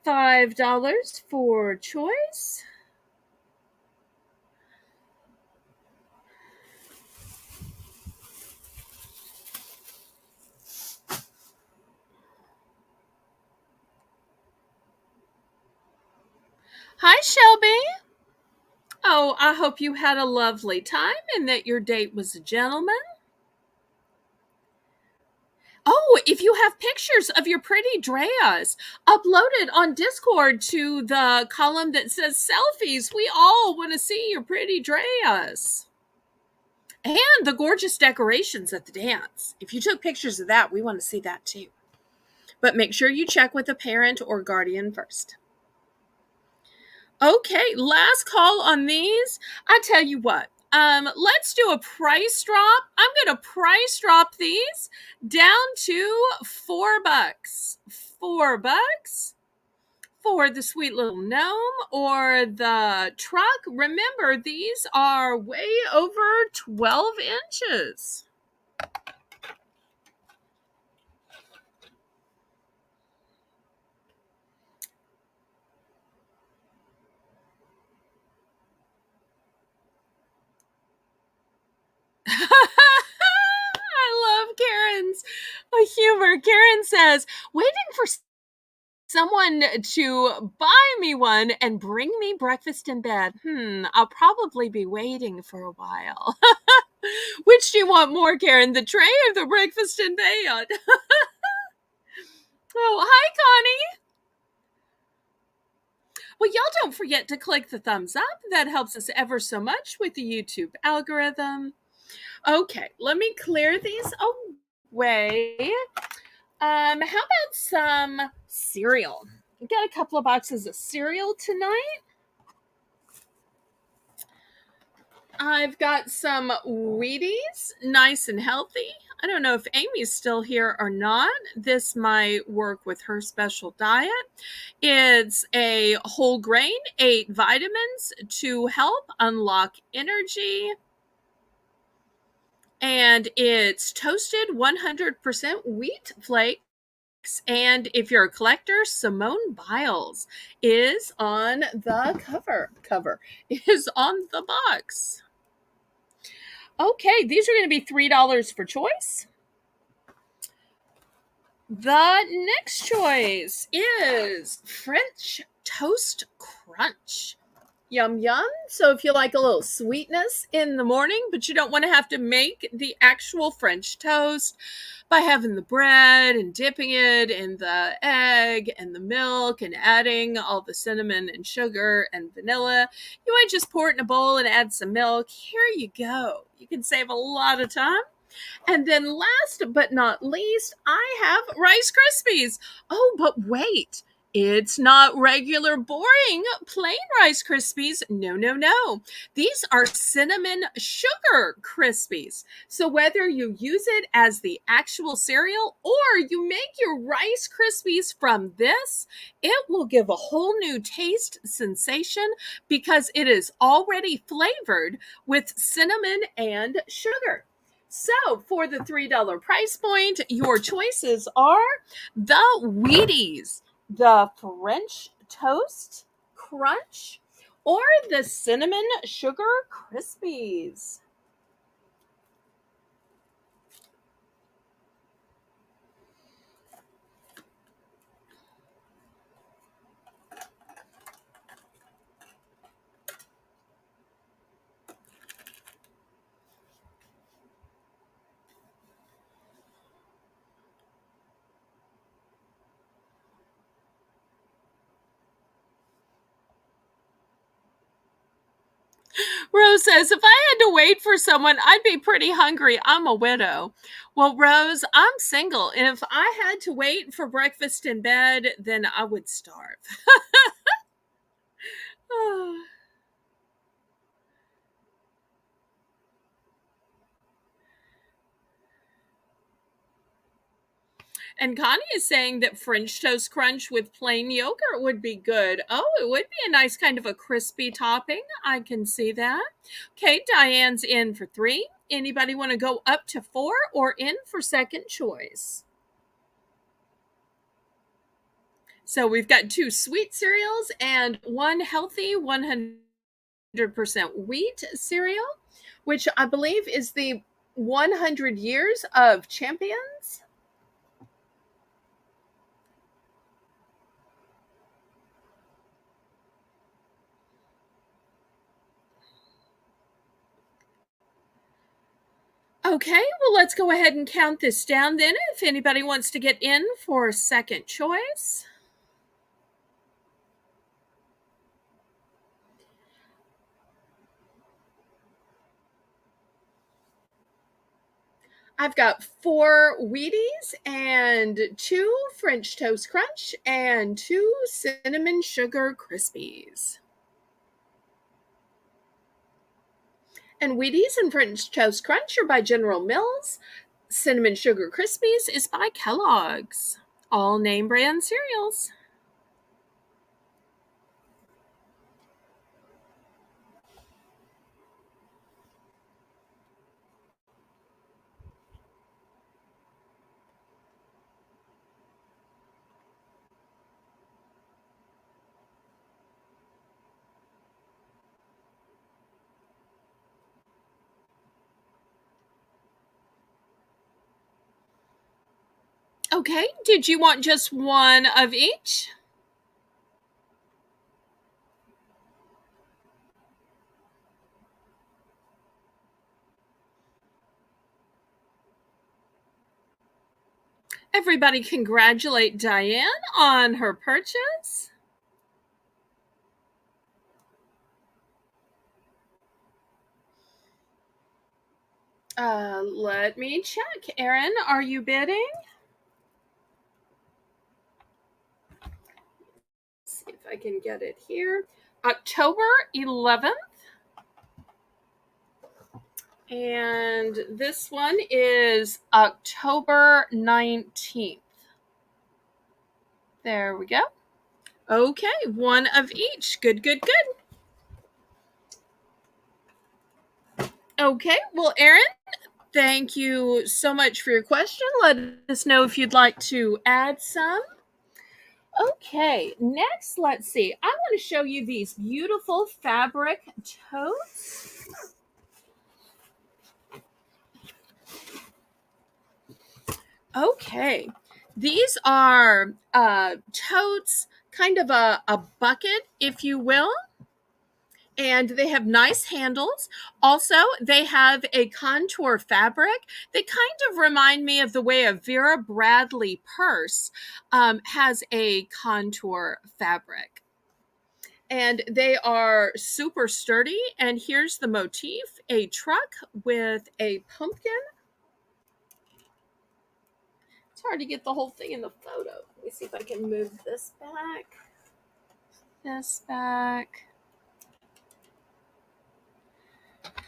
$5 for choice. Hi, Shelby. Oh, I hope you had a lovely time and that your date was a gentleman. Oh, if you have pictures of your pretty Dreas, upload it on Discord to the column that says selfies. We all want to see your pretty Dreas. And the gorgeous decorations at the dance. If you took pictures of that, we want to see that too. But make sure you check with a parent or guardian first. Okay, last call on these. I tell you what, let's do a price drop. I'm going to price drop these down to $4. $4 for the sweet little gnome or the truck. Remember, these are way over 12 inches. I love Karen's humor. Karen says, waiting for someone to buy me one and bring me breakfast in bed. I'll probably be waiting for a while. Which do you want more, Karen? The tray or the breakfast in bed? Oh, hi, Connie. Well, y'all don't forget to click the thumbs up. That helps us ever so much with the YouTube algorithm. Okay, let me clear these away. How about some cereal? We got a couple of boxes of cereal tonight. I've got some Wheaties, nice and healthy. I don't know if Amy's still here or not. This might work with her special diet. It's a whole grain, 8 vitamins to help unlock energy. And it's toasted 100% wheat flakes. And if you're a collector, Simone Biles is on the cover is on the box. Okay, these are going to be $3 for choice. The next choice is French Toast Crunch. Yum, yum. So if you like a little sweetness in the morning, but you don't want to have to make the actual French toast by having the bread and dipping it in the egg and the milk and adding all the cinnamon and sugar and vanilla, you might just pour it in a bowl and add some milk. Here you go. You can save a lot of time. And then last but not least, I have Rice Krispies. Oh, but wait. It's not regular, boring, plain Rice Krispies. No, no, no. These are cinnamon sugar Krispies. So whether you use it as the actual cereal or you make your Rice Krispies from this, it will give a whole new taste sensation because it is already flavored with cinnamon and sugar. So, for the $3 price point, your choices are the Wheaties, the French Toast Crunch, or the Cinnamon Sugar Krispies. Rose says, if I had to wait for someone, I'd be pretty hungry. I'm a widow. Well, Rose, I'm single. And if I had to wait for breakfast in bed, then I would starve. And Connie is saying that French toast crunch with plain yogurt would be good. Oh, it would be a nice kind of a crispy topping. I can see that. Okay, Diane's in for 3. Anybody want to go up to 4 or in for second choice? So we've got 2 sweet cereals and 1 healthy 100% wheat cereal, which I believe is the 100 years of champions. Okay, well, let's go ahead and count this down then if anybody wants to get in for second choice. I've got 4 Wheaties and 2 French Toast Crunch and 2 Cinnamon Sugar Krispies. And Wheaties and French Toast Crunch are by General Mills. Cinnamon Sugar Krispies is by Kellogg's. All name brand cereals. Okay, did you want just one of each? Everybody congratulate Diane on her purchase. Let me check. Erin, are you bidding? Let's see if I can get it here. October 11th. And this one is October 19th. There we go. Okay, one of each. Good, good, good. Okay, well, Erin, thank you so much for your question. Let us know if you'd like to add some. Okay, next, let's see. I want to show you these beautiful fabric totes. Okay, these are totes, kind of a bucket, if you will. And they have nice handles. Also, they have a contour fabric. They kind of remind me of the way a Vera Bradley purse has a contour fabric. And they are super sturdy. And here's the motif, a truck with a pumpkin It's hard to get the whole thing in the photo. Let me see if I can move this back. This back.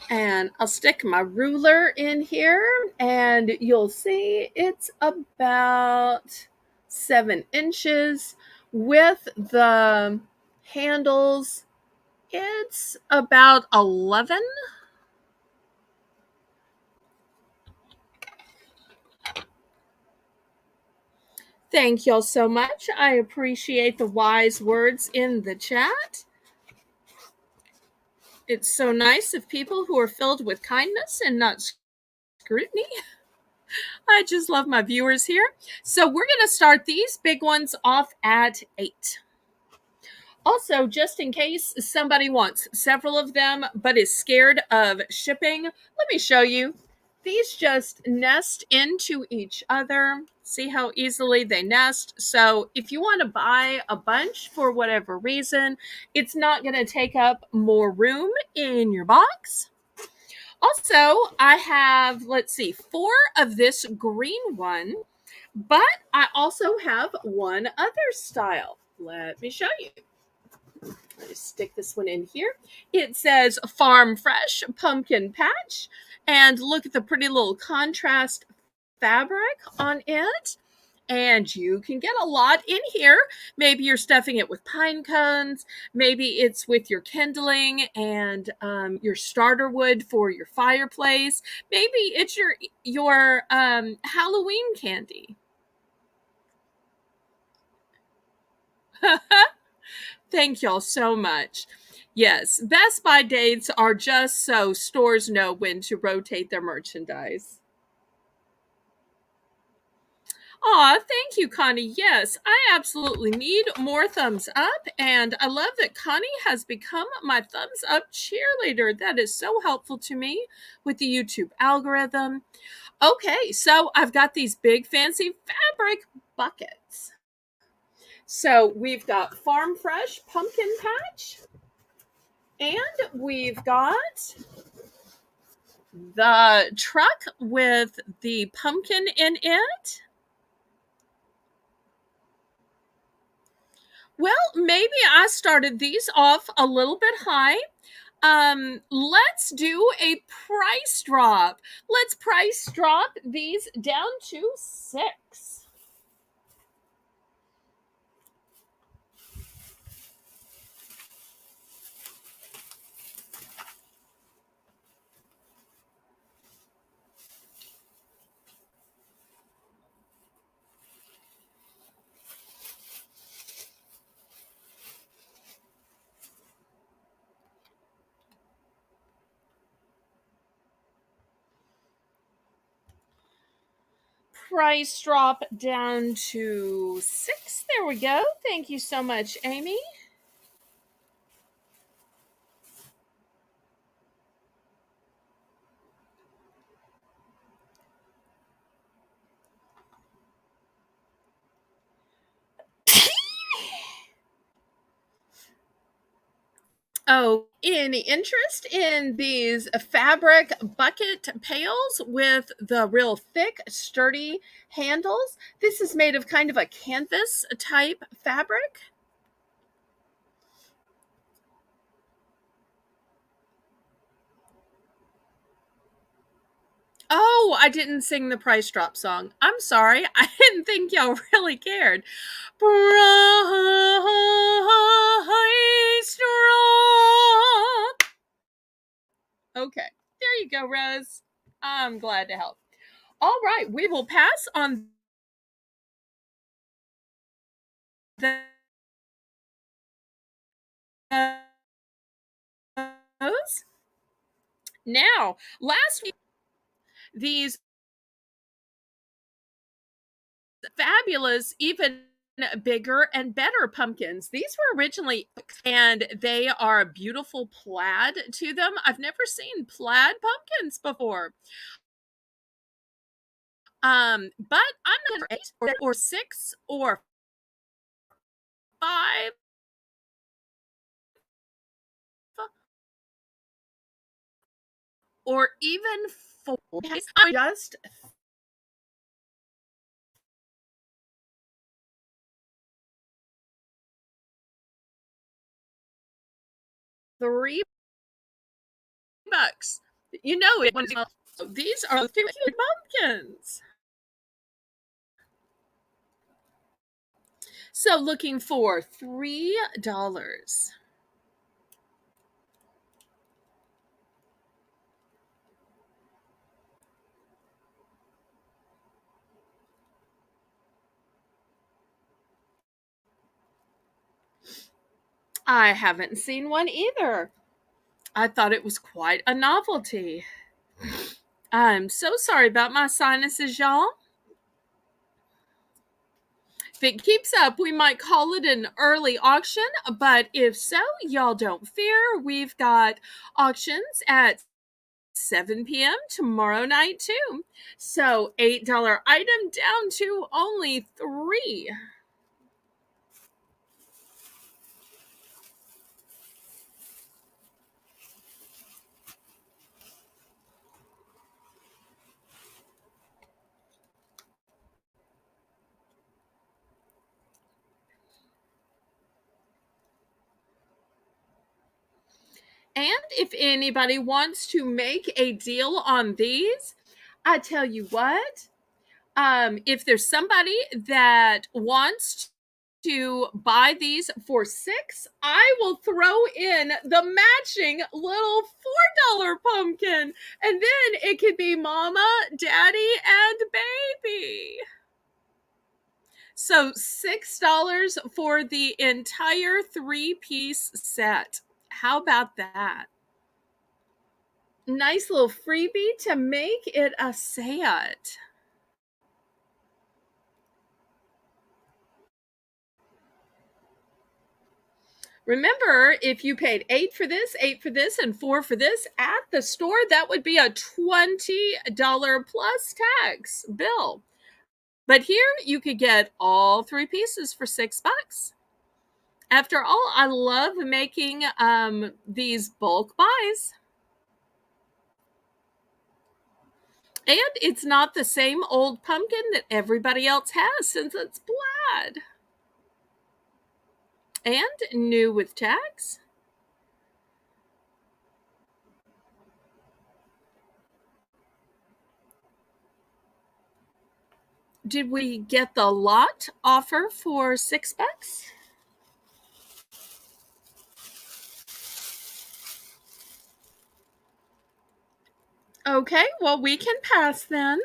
And I'll stick my ruler in here, and you'll see it's about 7 inches. With the handles, it's about 11. Thank y'all so much. I appreciate the wise words in the chat. It's so nice of people who are filled with kindness and not scrutiny. I just love my viewers here. So we're going to start these big ones off at 8. Also, just in case somebody wants several of them but is scared of shipping, let me show you. These just nest into each other. See how easily they nest? So if you want to buy a bunch for whatever reason, it's not going to take up more room in your box. Also, I have, let's see, 4 of this green one, but I also have one other style. Let me show you. Let me stick this one in here. It says Farm Fresh Pumpkin Patch, and look at the pretty little contrast fabric on it. And you can get a lot in here. Maybe you're stuffing it with pine cones. Maybe it's with your kindling and your starter wood for your fireplace. Maybe it's your Halloween candy. Thank y'all so much. Yes, Best Buy dates are just so stores know when to rotate their merchandise. Aw, thank you, Connie. Yes, I absolutely need more thumbs up. And I love that Connie has become my thumbs up cheerleader. That is so helpful to me with the YouTube algorithm. Okay, so I've got these big fancy fabric buckets. So we've got Farm Fresh Pumpkin Patch, and we've got the truck with the pumpkin in it. Well, maybe I started these off a little bit high. Let's do a price drop. Let's price drop these down to 6. Price drop down to 6. There we go. Thank you so much, Amy. Oh, any interest in these fabric bucket pails with the real thick, sturdy handles? This is made of kind of a canvas type fabric. Oh, I didn't sing the price drop song. I'm sorry. I didn't think y'all really cared. Price drop. Okay, there you go, Rose. I'm glad to help. All right, we will pass on those. Now, last week, these fabulous, even bigger and better pumpkins. These were originally, and they are a beautiful plaid to them. I've never seen plaid pumpkins before. But I'm not 8 or 6 or 5 or even 4. I just $3. You know it when these are the cute pumpkins. So looking for $3. I haven't seen one either. I thought it was quite a novelty. I'm so sorry about my sinuses, y'all. If it keeps up, we might call it an early auction, but if so, y'all don't fear. We've got auctions at 7 p.m. tomorrow night, too. So, $8 item down to only 3. And if anybody wants to make a deal on these, I tell you what, if there's somebody that wants to buy these for 6, I will throw in the matching little $4 pumpkin. And then it could be mama, daddy, and baby. So $6 for the entire 3-piece set. How about that? Nice little freebie to make it a set. Remember, if you paid 8 for this, 8 for this, and 4 for this at the store, that would be a $20 plus tax bill. But here you could get all 3 pieces for $6. After all, I love making these bulk buys. And it's not the same old pumpkin that everybody else has since it's plaid. And new with tax. Did we get the lot offer for $6? Okay, well, we can pass then.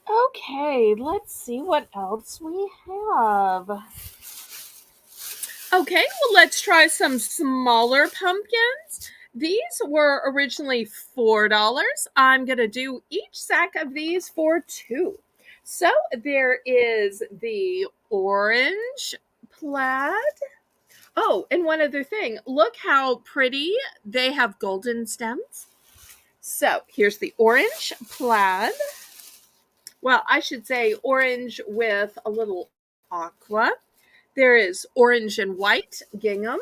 Okay, let's see what else we have. Okay, well, let's try some smaller pumpkins. These were originally $4. I'm going to do each sack of these for 2. So there is the orange plaid. Oh, and one other thing. Look how pretty they have golden stems. So here's the orange plaid. Well, I should say orange with a little aqua. There is orange and white gingham.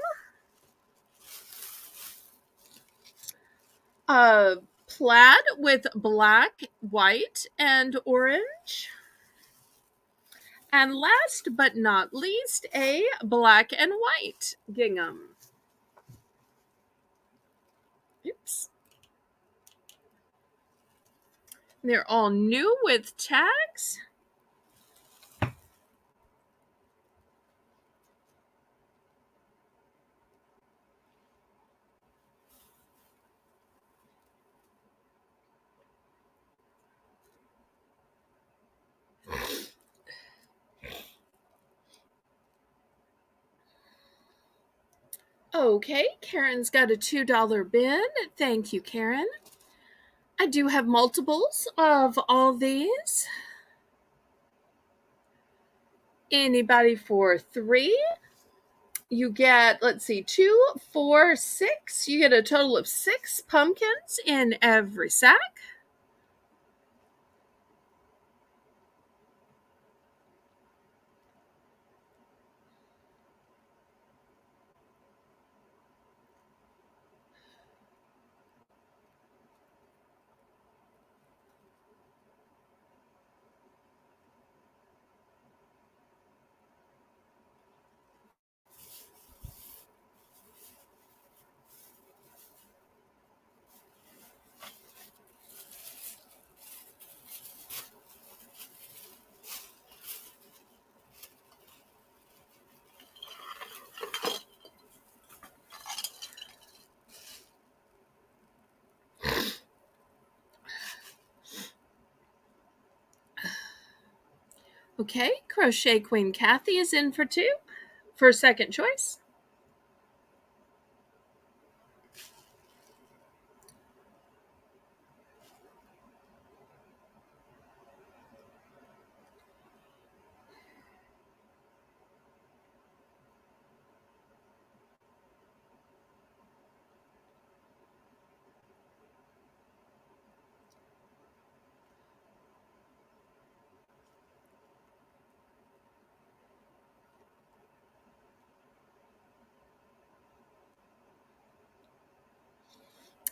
Plaid with black, white, and orange. And last but not least, a black and white gingham. Oops. They're all new with tags. Okay, Karen's got a $2 bin. Thank you, Karen. I do have multiples of all these. Anybody for 3? You get, let's see, 2, 4, 6. You get a total of 6 pumpkins in every sack. Okay, Crochet Queen Kathy is in for 2 for second choice.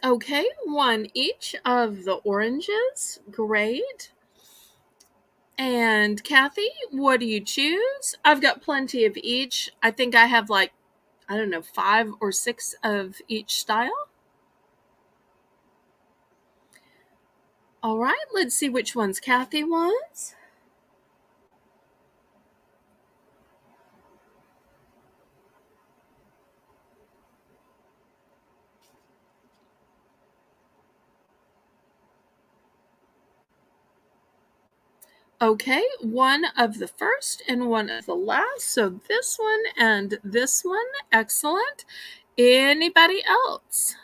Okay, 1 each of the oranges. Great. And Kathy, what do you choose? I've got plenty of each. I think I have like, I don't know, 5 or 6 of each style. All right, let's see which ones Kathy wants. Okay, 1 of the first and 1 of the last. So this one and this one. Excellent. Anybody else?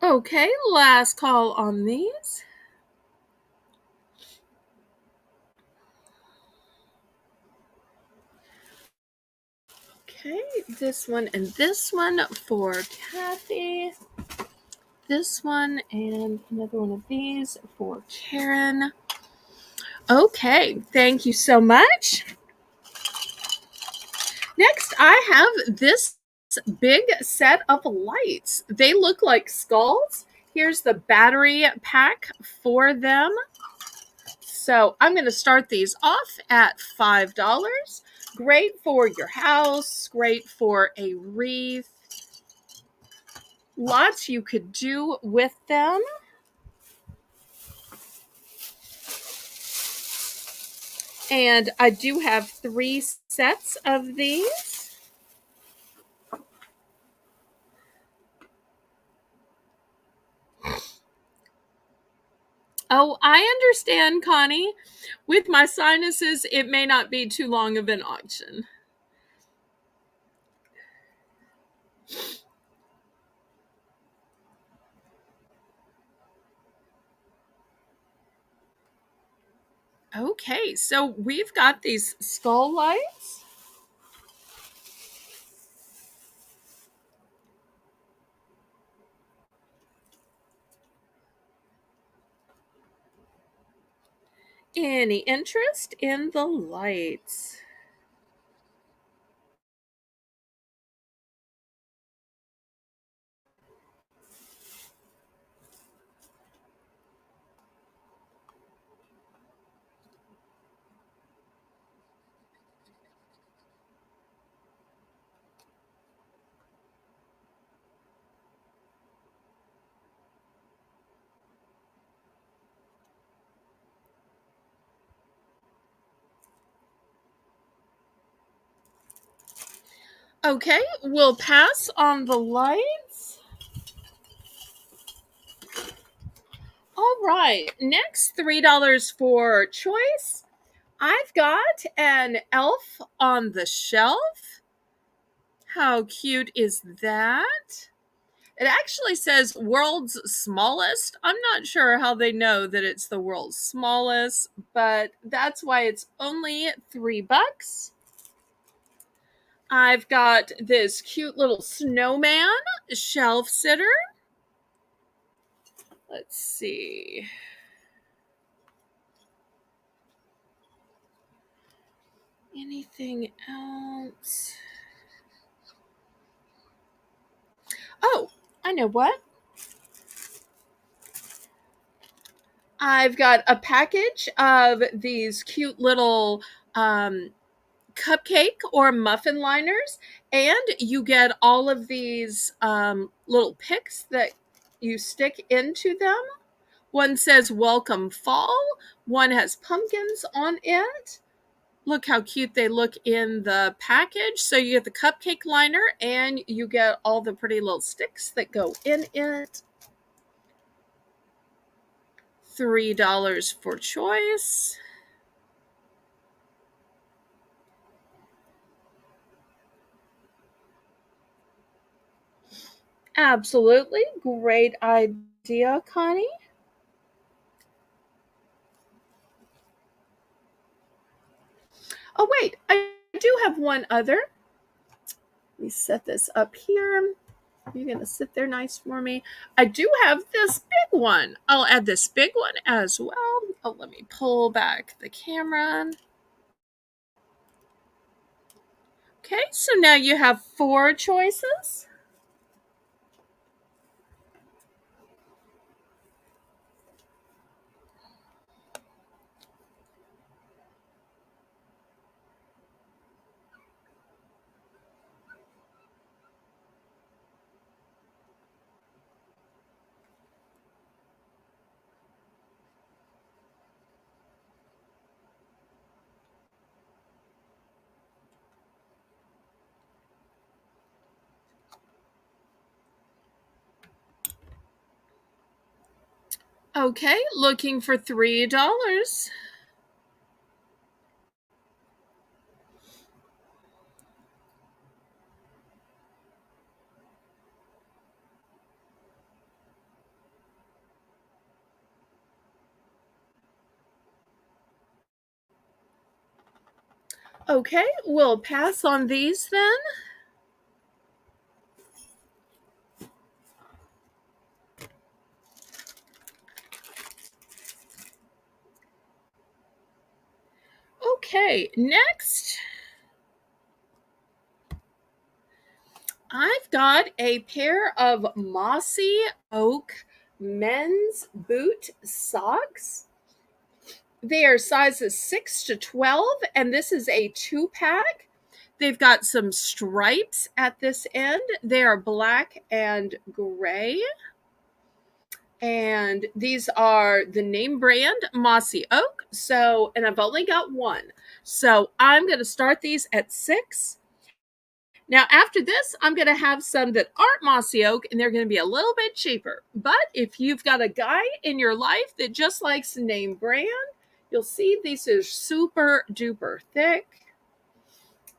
Okay, last call on these. Okay, this one and this one for Kathy. This one and another one of these for Karen. Okay, thank you so much. Next, I have this big set of lights. They look like skulls. Here's the battery pack for them. So I'm going to start these off at $5. Great for your house, great for a wreath. Lots you could do with them. And I do have 3 sets of these. Oh, I understand, Connie. With my sinuses, it may not be too long of an auction. Okay, so we've got these skull lights. Any interest in the lights? Okay, we'll pass on the lights. All right, next $3 for choice. I've got an elf on the shelf. How cute is that? It actually says world's smallest. I'm not sure how they know that it's the world's smallest, but that's why it's only $3. I've got this cute little snowman shelf sitter. Let's see. Anything else? Oh, I know what. I've got a package of these cute little cupcake or muffin liners, and you get all of these little picks that you stick into them. One says welcome fall, one has pumpkins on it. Look how cute they look in the package. So you get the cupcake liner and you get all the pretty little sticks that go in it. $3 for choice. Absolutely. Great idea, Connie. Oh, wait, I do have one other. Let me set this up here. You're going to sit there nice for me. I do have this big one. I'll add this big one as well. Oh, let me pull back the camera. Okay, so now you have 4 choices. Okay, looking for $3. Okay, we'll pass on these then. Okay, next, I've got a pair of mossy oak men's boot socks. They are sizes 6 to 12, and this is a 2-pack. They've got some stripes at this end. They are black and gray. And these are the name brand Mossy Oak. So, and I've only got one. So I'm going to start these at 6. Now, after this, I'm going to have some that aren't Mossy Oak, and they're going to be a little bit cheaper. But if you've got a guy in your life that just likes name brand, you'll see these are super duper thick.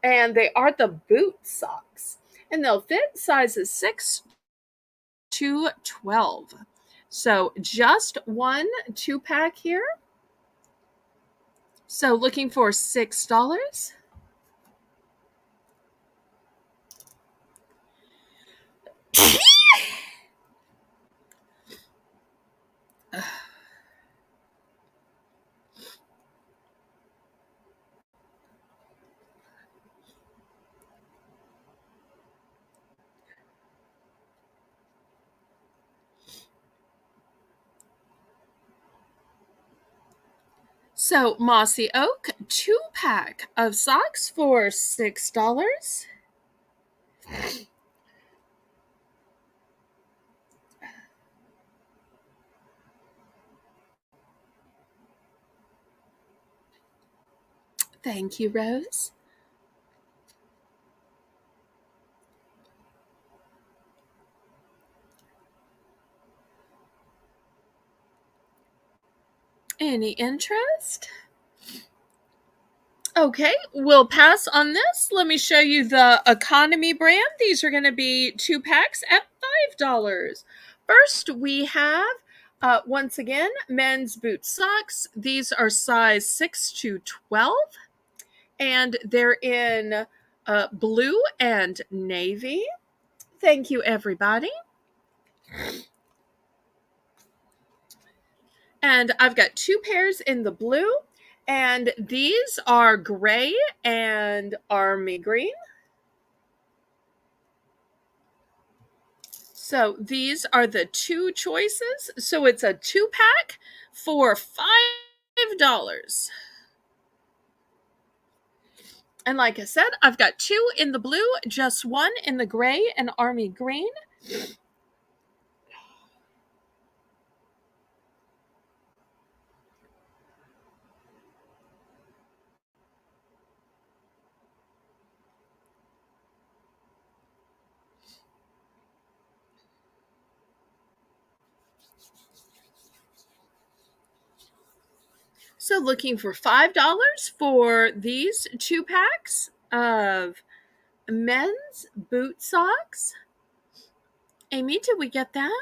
And they are the boot socks. And they'll fit sizes 6 to 12. So just one 2-pack here. So looking for $6. So Mossy Oak 2-pack of socks for $6. Thank you, Rose. Any interest? Okay, we'll pass on this. Let me show you the economy brand. These are going to be 2 packs at $5. First, we have, once again, men's boot socks. These are size 6 to 12, and they're in blue and navy. Thank you, everybody. And I've got 2 pairs in the blue, and these are gray and army green. So these are the 2 choices. So it's a 2-pack for $5. And like I said, I've got 2 in the blue, just 1 in the gray and army green. So looking for $5 for these 2 packs of men's boot socks. Amy, did we get that?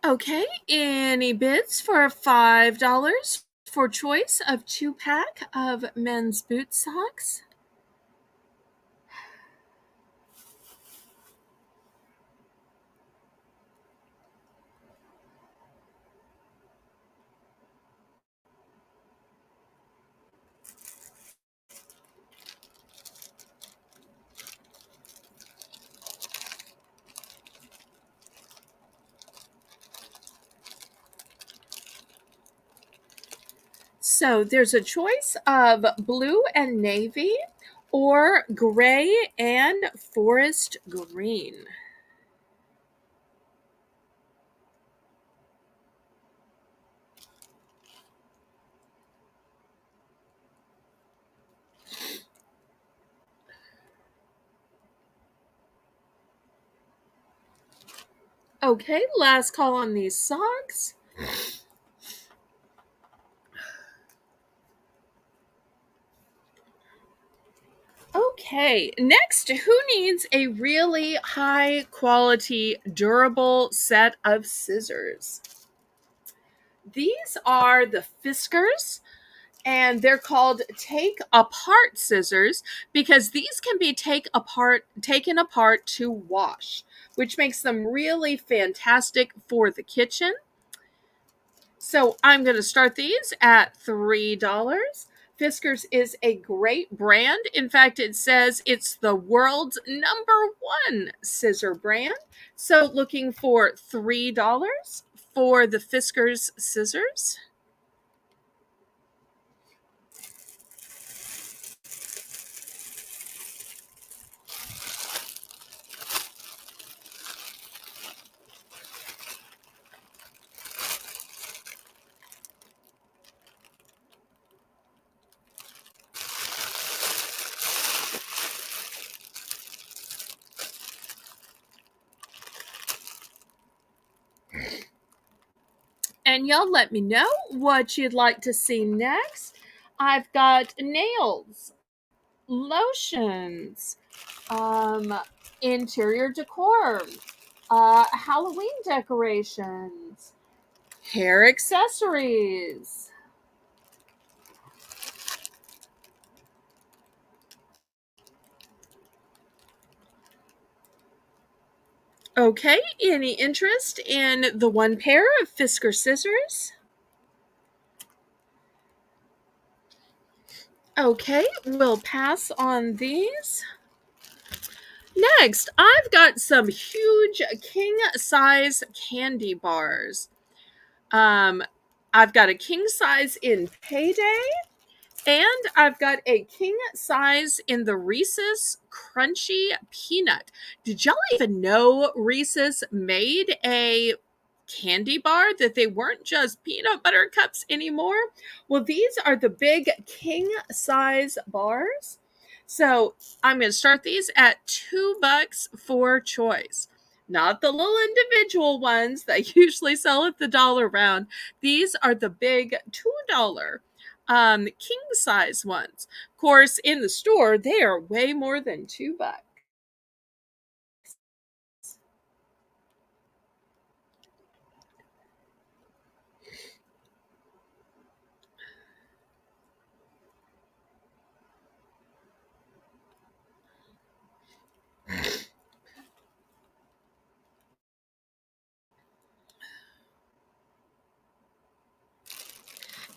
Okay, any bids for $5 for choice of 2 pack of men's boot socks? So there's a choice of blue and navy or gray and forest green. Okay, last call on these socks. Okay, next, who needs a really high quality, durable set of scissors? These are the Fiskars, and they're called take apart scissors because these can be taken apart to wash, which makes them really fantastic for the kitchen. So I'm going to start these at $3. Fiskars is a great brand. In fact, it says it's the world's #1 scissor brand. So looking for $3 for the Fiskars scissors. And y'all let me know what you'd like to see next. I've got nails, lotions, interior decor, Halloween decorations, hair accessories. Okay, any interest in the 1 pair of Fisker scissors? Okay, we'll pass on these. Next, I've got some huge king size candy bars. Um, I've got a king size in Payday, and I've got a king size in the Reese's Crunchy Peanut. Did y'all even know Reese's made a candy bar, that they weren't just peanut butter cups anymore? Well, these are the big king size bars. So I'm going to start these at $2 for choice. Not the little individual ones that usually sell at the dollar round. These are the big $2 king size ones. Of course, in the store, they are way more than $2.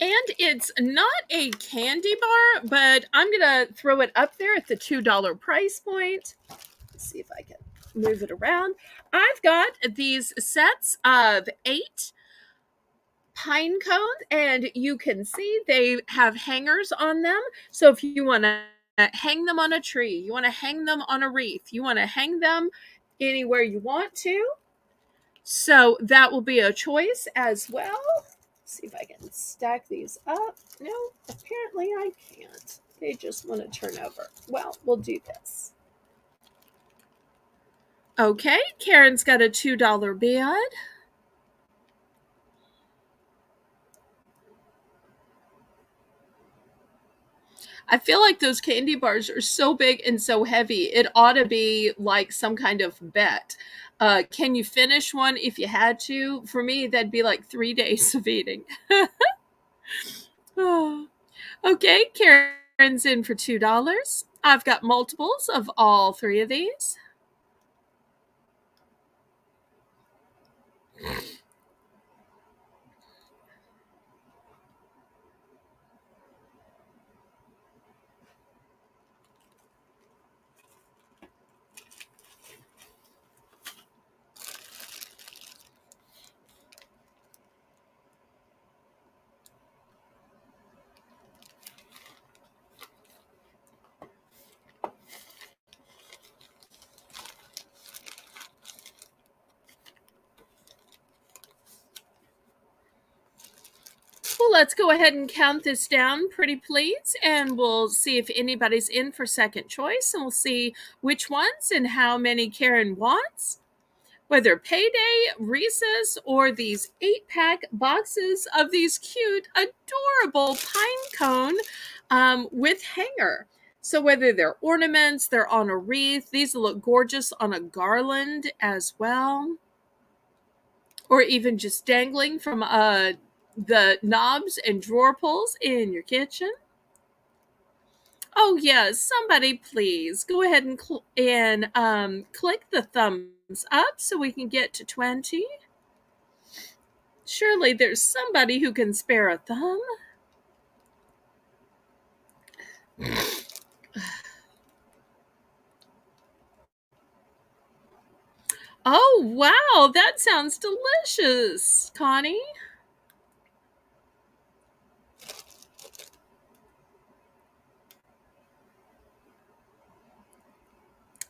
And it's not a candy bar, but I'm going to throw it up there at the $2 price point. Let's see if I can move it around. I've got these sets of 8 pine cones, and you can see they have hangers on them. So if you want to hang them on a tree, you want to hang them on a wreath, you want to hang them anywhere you want to. So that will be a choice as well. Let's see if I can stack these up. No, apparently I can't. They just want to turn over. Well, we'll do this. Okay, Karen's got a $2 bid. I feel like those candy bars are so big and so heavy. It ought to be like some kind of bet. Can you finish one if you had to? For me, that'd be like 3 days of eating. Okay, Karen's in for $2. I've got multiples of all 3 of these. Well, let's go ahead and count this down, pretty please, and we'll see if anybody's in for second choice, and we'll see which ones and how many Karen wants. Whether payday, Reese's, or these 8-pack boxes of these cute, adorable pine cone with hanger. So whether they're ornaments, they're on a wreath, these look gorgeous on a garland as well, or even just dangling from the knobs and drawer pulls in your kitchen. Oh yes, somebody please go ahead and click the thumbs up so we can get to 20. Surely there's somebody who can spare a thumb. Oh wow, that sounds delicious, Connie.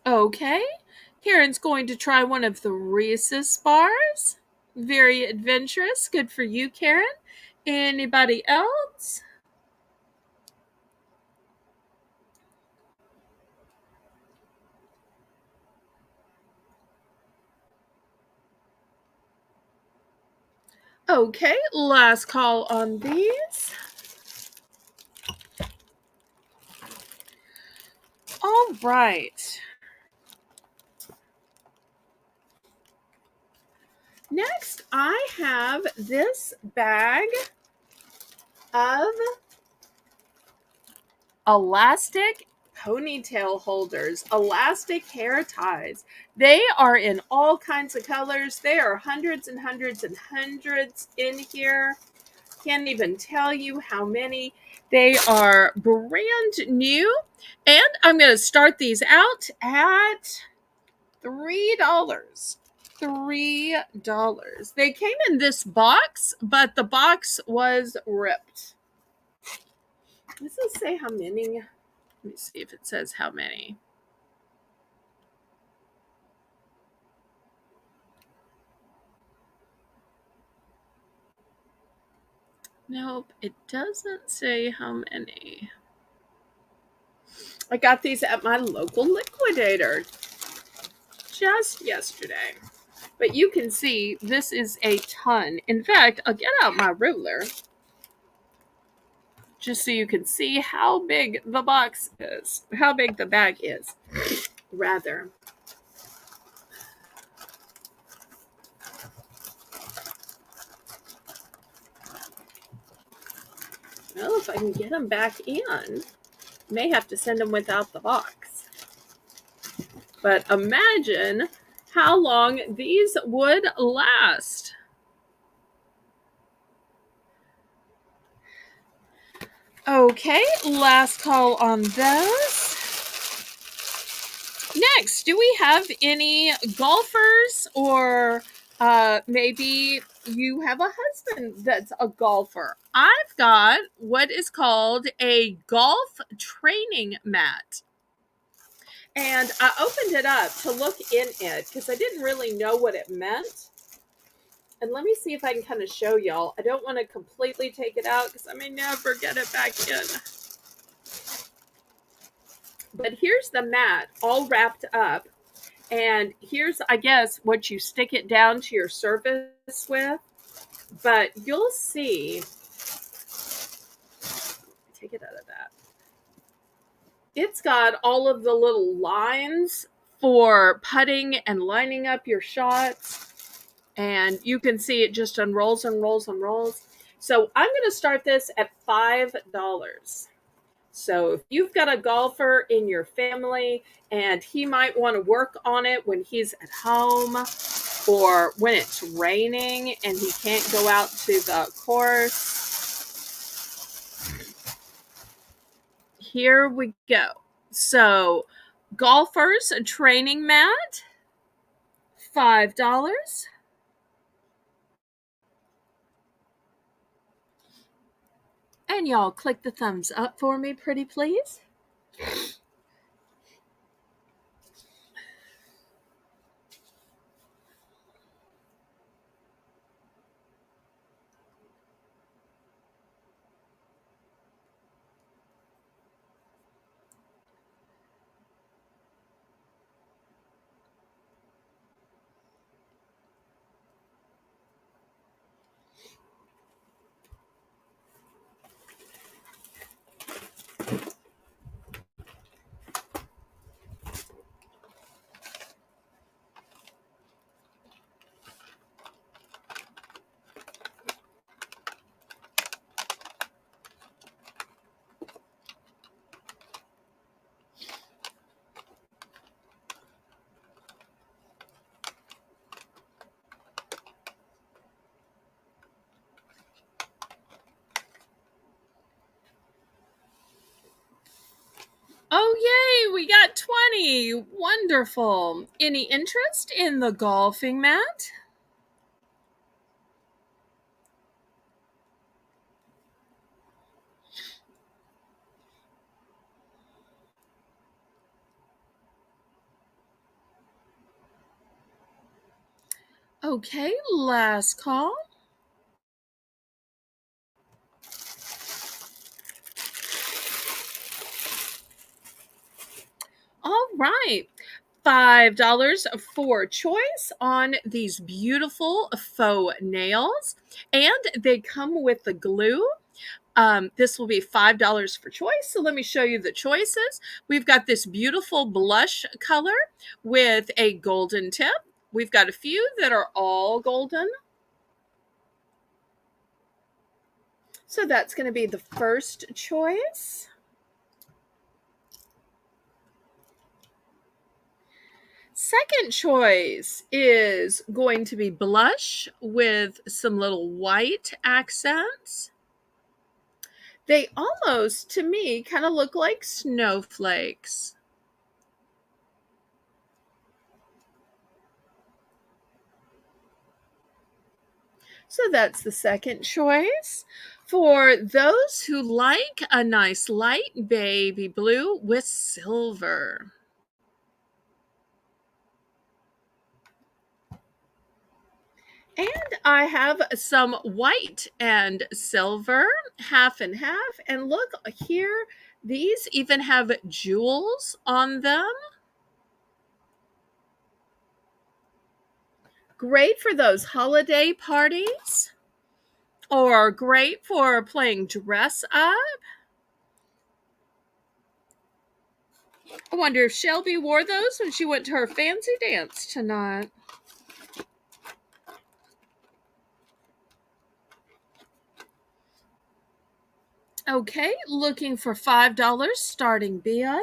Okay, Karen's going to try one of the Reese's bars. Very adventurous. Good for you, Karen. Anybody else? Okay, last call on these. All right. Next, I have this bag of elastic ponytail holders, elastic hair ties. They are in all kinds of colors. There are hundreds and hundreds and hundreds in here. Can't even tell you how many. They are brand new. And I'm going to start these out at $3. $3. They came in this box, but the box was ripped. Does it say how many? Let me see if it says how many. Nope, it doesn't say how many. I got these at my local liquidator just yesterday. But you can see this is a ton. In fact, I'll get out my ruler just so you can see how big the box is, how big the bag is, rather. Well, if I can get them back in, may have to send them without the box. But imagine how long these would last. Okay, last call on those. Next, do we have any golfers or maybe you have a husband that's a golfer. I've got what is called a golf training mat. And I opened it up to look in it because I didn't really know what it meant. And let me see if I can kind of show y'all. I don't want to completely take it out because I may never get it back in. But here's the mat all wrapped up. And here's, I guess, what you stick it down to your surface with. But you'll see, take it out of that. It's got all of the little lines for putting and lining up your shots. And you can see it just unrolls and rolls and rolls. So I'm going to start this at $5. So if you've got a golfer in your family and he might want to work on it when he's at home or when it's raining and he can't go out to the course, here we go. So golfers, a training mat, $5. And y'all click the thumbs up for me, pretty please. Oh, yay, we got 20. Wonderful. Any interest in the golfing mat? Okay, last call. All right. $5 for choice on these beautiful faux nails. And they come with the glue. This will be $5 for choice. So let me show you the choices. We've got this beautiful blush color with a golden tip. We've got a few that are all golden. So that's going to be the first choice. Second choice is going to be blush with some little white accents. They almost, to me, kind of look like snowflakes. So that's the second choice. For those who like a nice light baby blue with silver. And I have some white and silver, half and half. And look here, these even have jewels on them. Great for those holiday parties, or great for playing dress up. I wonder if Shelby wore those when she went to her fancy dance tonight. Okay, looking for $5 starting bid.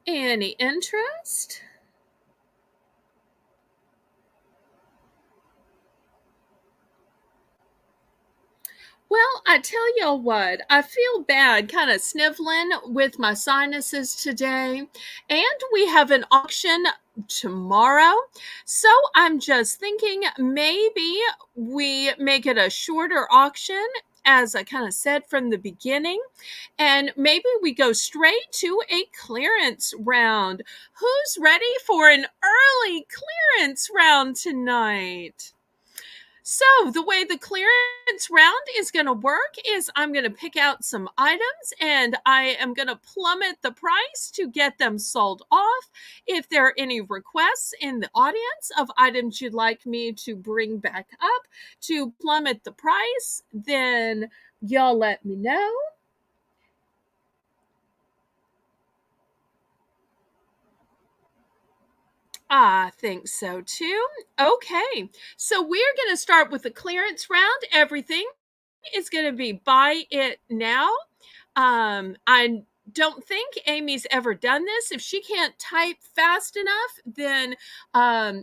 Any interest? Well, I tell y'all what, I feel bad kind of sniffling with my sinuses today. And we have an auction tomorrow. So I'm just thinking maybe we make it a shorter auction, as I kind of said from the beginning. And maybe we go straight to a clearance round. Who's ready for an early clearance round tonight? So, the way the clearance round is going to work is I'm going to pick out some items and I am going to plummet the price to get them sold off. If there are any requests in the audience of items you'd like me to bring back up to plummet the price, then y'all let me know. I think so too. Okay, so we're going to start with the clearance round. Everything is going to be buy it now. I don't think Amy's ever done this. If she can't type fast enough, then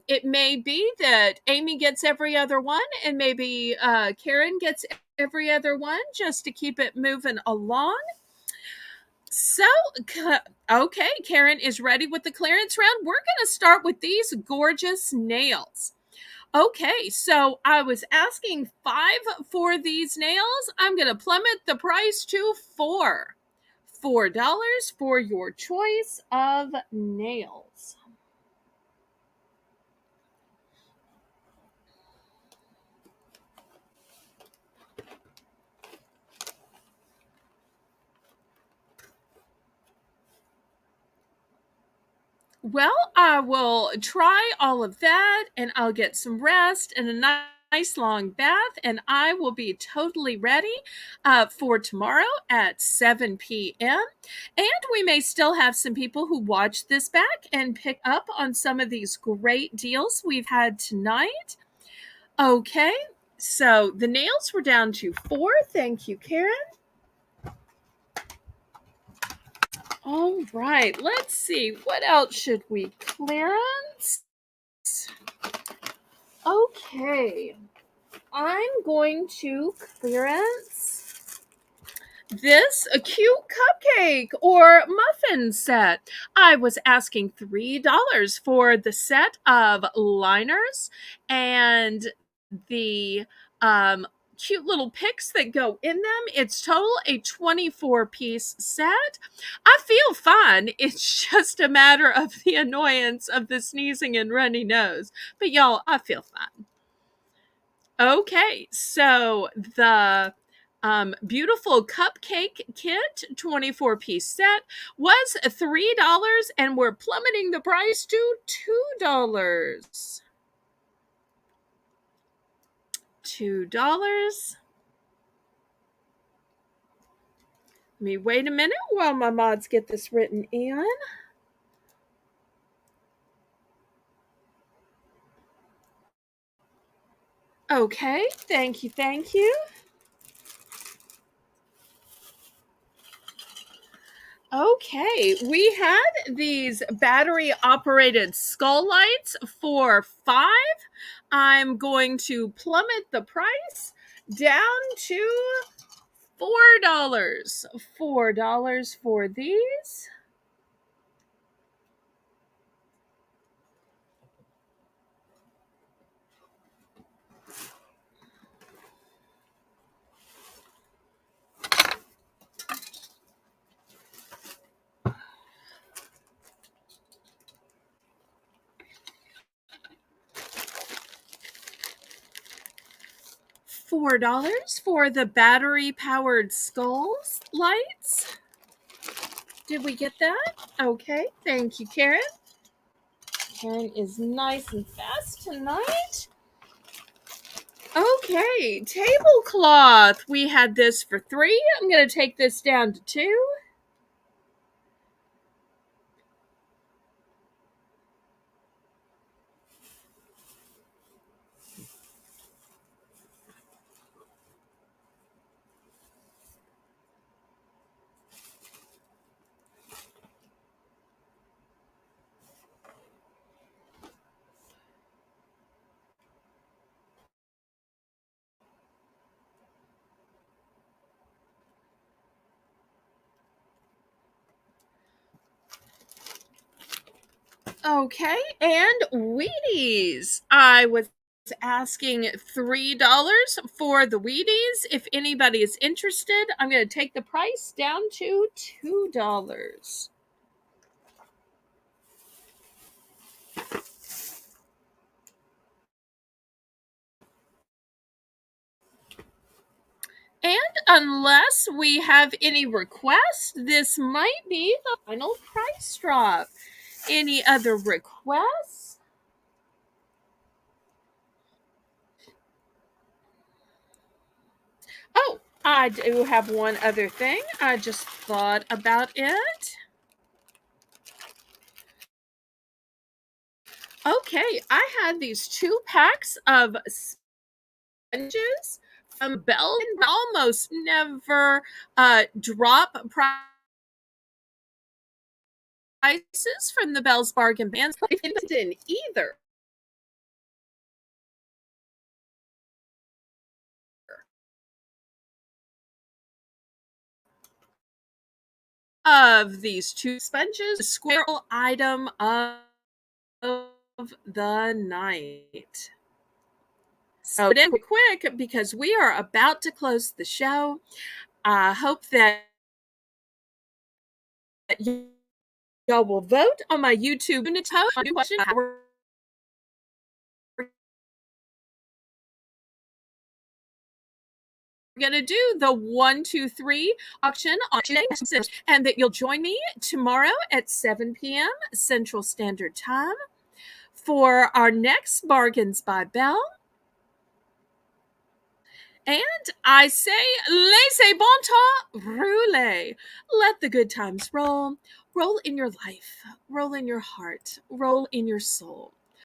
it may be that Amy gets every other one and maybe Karen gets every other one just to keep it moving along. So, okay, Karen is ready with the clearance round. We're going to start with these gorgeous nails. Okay, so I was asking 5 for these nails. I'm going to plummet the price to 4. $4 for your choice of nails. Well, I will try all of that and I'll get some rest and a nice long bath, and I will be totally ready for tomorrow at 7 p.m. And we may still have some people who watch this back and pick up on some of these great deals we've had tonight. Okay, so the nails were down to 4. Thank you, Karen. All right, let's see. What else should we clearance? Okay, I'm going to clearance this a cute cupcake or muffin set. I was asking $3 for the set of liners and the cute little picks that go in them. It's total a 24-piece set. I feel fine. It's just a matter of the annoyance of the sneezing and runny nose. But y'all, I feel fine. Okay, so the beautiful cupcake kit 24-piece set was $3 and we're plummeting the price to $2. $2. Let me wait a minute while my mods get this written in. Okay, thank you, thank you. Okay, we had these battery operated skull lights for 5. I'm going to plummet the price down to $4. $4 for these. $4 for the battery powered skulls lights. Did we get that? Okay, thank you, Karen. Karen is nice and fast tonight. Okay, tablecloth. We had this for 3. I'm going to take this down to 2. Okay, and Wheaties. I was asking $3 for the Wheaties. If anybody is interested, I'm going to take the price down to $2. And unless we have any requests, this might be the final price drop. Any other requests? Oh, I do have one other thing. I just thought about it. Okay, I had these 2 packs of sponges from Belle and almost never drop prices from the Belle's Bargain Bonanza in either of these 2 sponges. A squirrel item of the night. So then quick because we are about to close the show. I hope that y'all will vote on my YouTube question. We're going to do the 1, 2, 3 auction on Tuesday, and that you'll join me tomorrow at 7 p.m. Central Standard Time for our next Bargains by Belle. And I say, laissez bon temps rouler. Let the good times roll. Roll in your life, roll in your heart, roll in your soul.